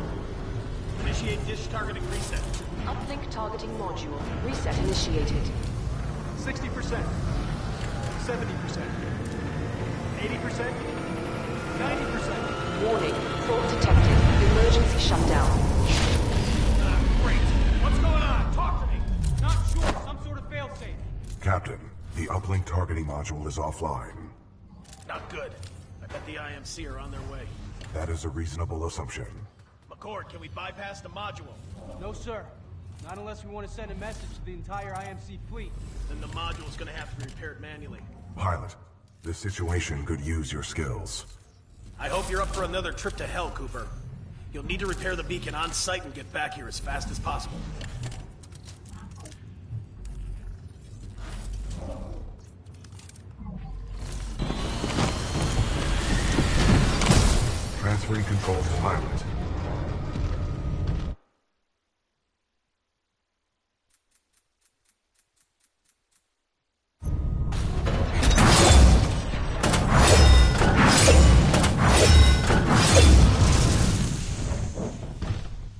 Speaker 5: Initiate dish targeting reset.
Speaker 14: Uplink targeting module. Reset initiated.
Speaker 18: 60%. 70%. 80%. 90%.
Speaker 14: Warning. Fault detected. Emergency shutdown.
Speaker 16: Great. What's going on? Talk to me. Not sure. Some sort of failsafe.
Speaker 7: Captain, the uplink targeting module is offline.
Speaker 5: Not good. I bet the IMC are on their way.
Speaker 7: That is a reasonable assumption.
Speaker 5: McCord, can we bypass the module?
Speaker 4: No, sir. Not unless we want to send a message to the entire IMC fleet.
Speaker 5: Then the module's gonna have to be repaired manually.
Speaker 7: Pilot, this situation could use your skills.
Speaker 5: I hope you're up for another trip to hell, Cooper. You'll need to repair the beacon on site and get back here as fast as possible.
Speaker 7: 3 controls to pilot.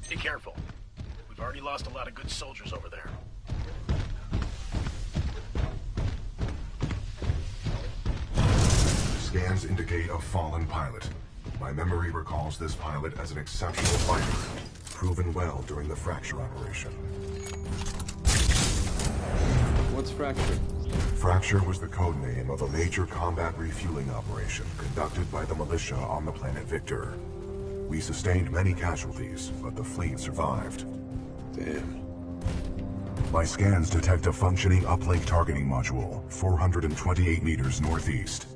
Speaker 5: Be careful. We've already lost a lot of good soldiers over there.
Speaker 7: Scans indicate a fallen pilot. My memory recalls this pilot as an exceptional fighter, proven well during the Fracture operation.
Speaker 3: What's Fracture?
Speaker 7: Fracture was the code name of a major combat refueling operation conducted by the militia on the planet Victor. We sustained many casualties, but the fleet survived.
Speaker 3: Damn.
Speaker 7: My scans detect a functioning uplink targeting module, 428 meters northeast.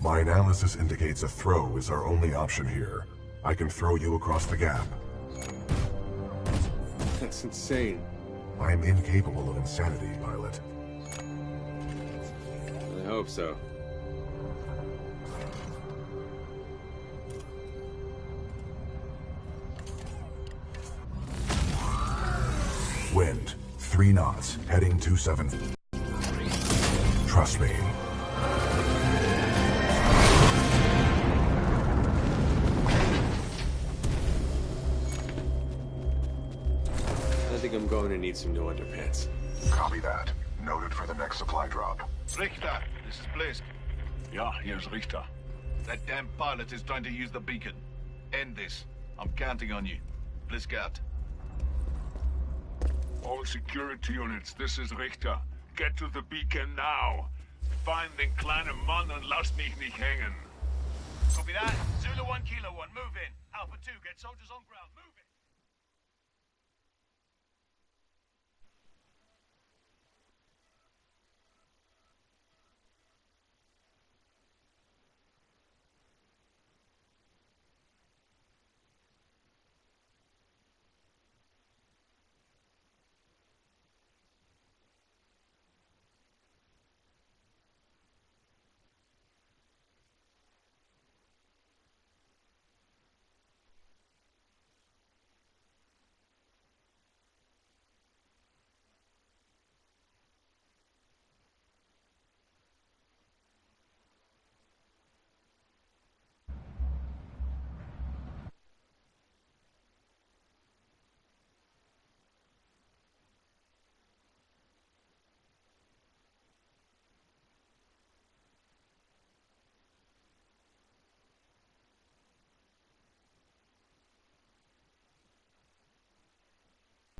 Speaker 7: My analysis indicates a throw is our only option here. I can throw you across the gap.
Speaker 3: That's insane.
Speaker 7: I'm incapable of insanity, pilot.
Speaker 3: I hope so.
Speaker 7: Wind, 3 knots, heading 27. Trust me.
Speaker 3: I think I'm going to need some new underpants.
Speaker 7: Copy that. Noted for the next supply drop.
Speaker 19: Richter, this is Blisk. Ja, here's Richter. That damn pilot is trying to use the beacon. End this. I'm counting on you. Blisk out.
Speaker 9: All security units, this is Richter. Get to the beacon now. Find den kleinen Mann und lasst mich nicht hängen.
Speaker 5: Copy that. Zulu 1 Kilo 1, move in. Alpha 2, get soldiers on ground. Move in.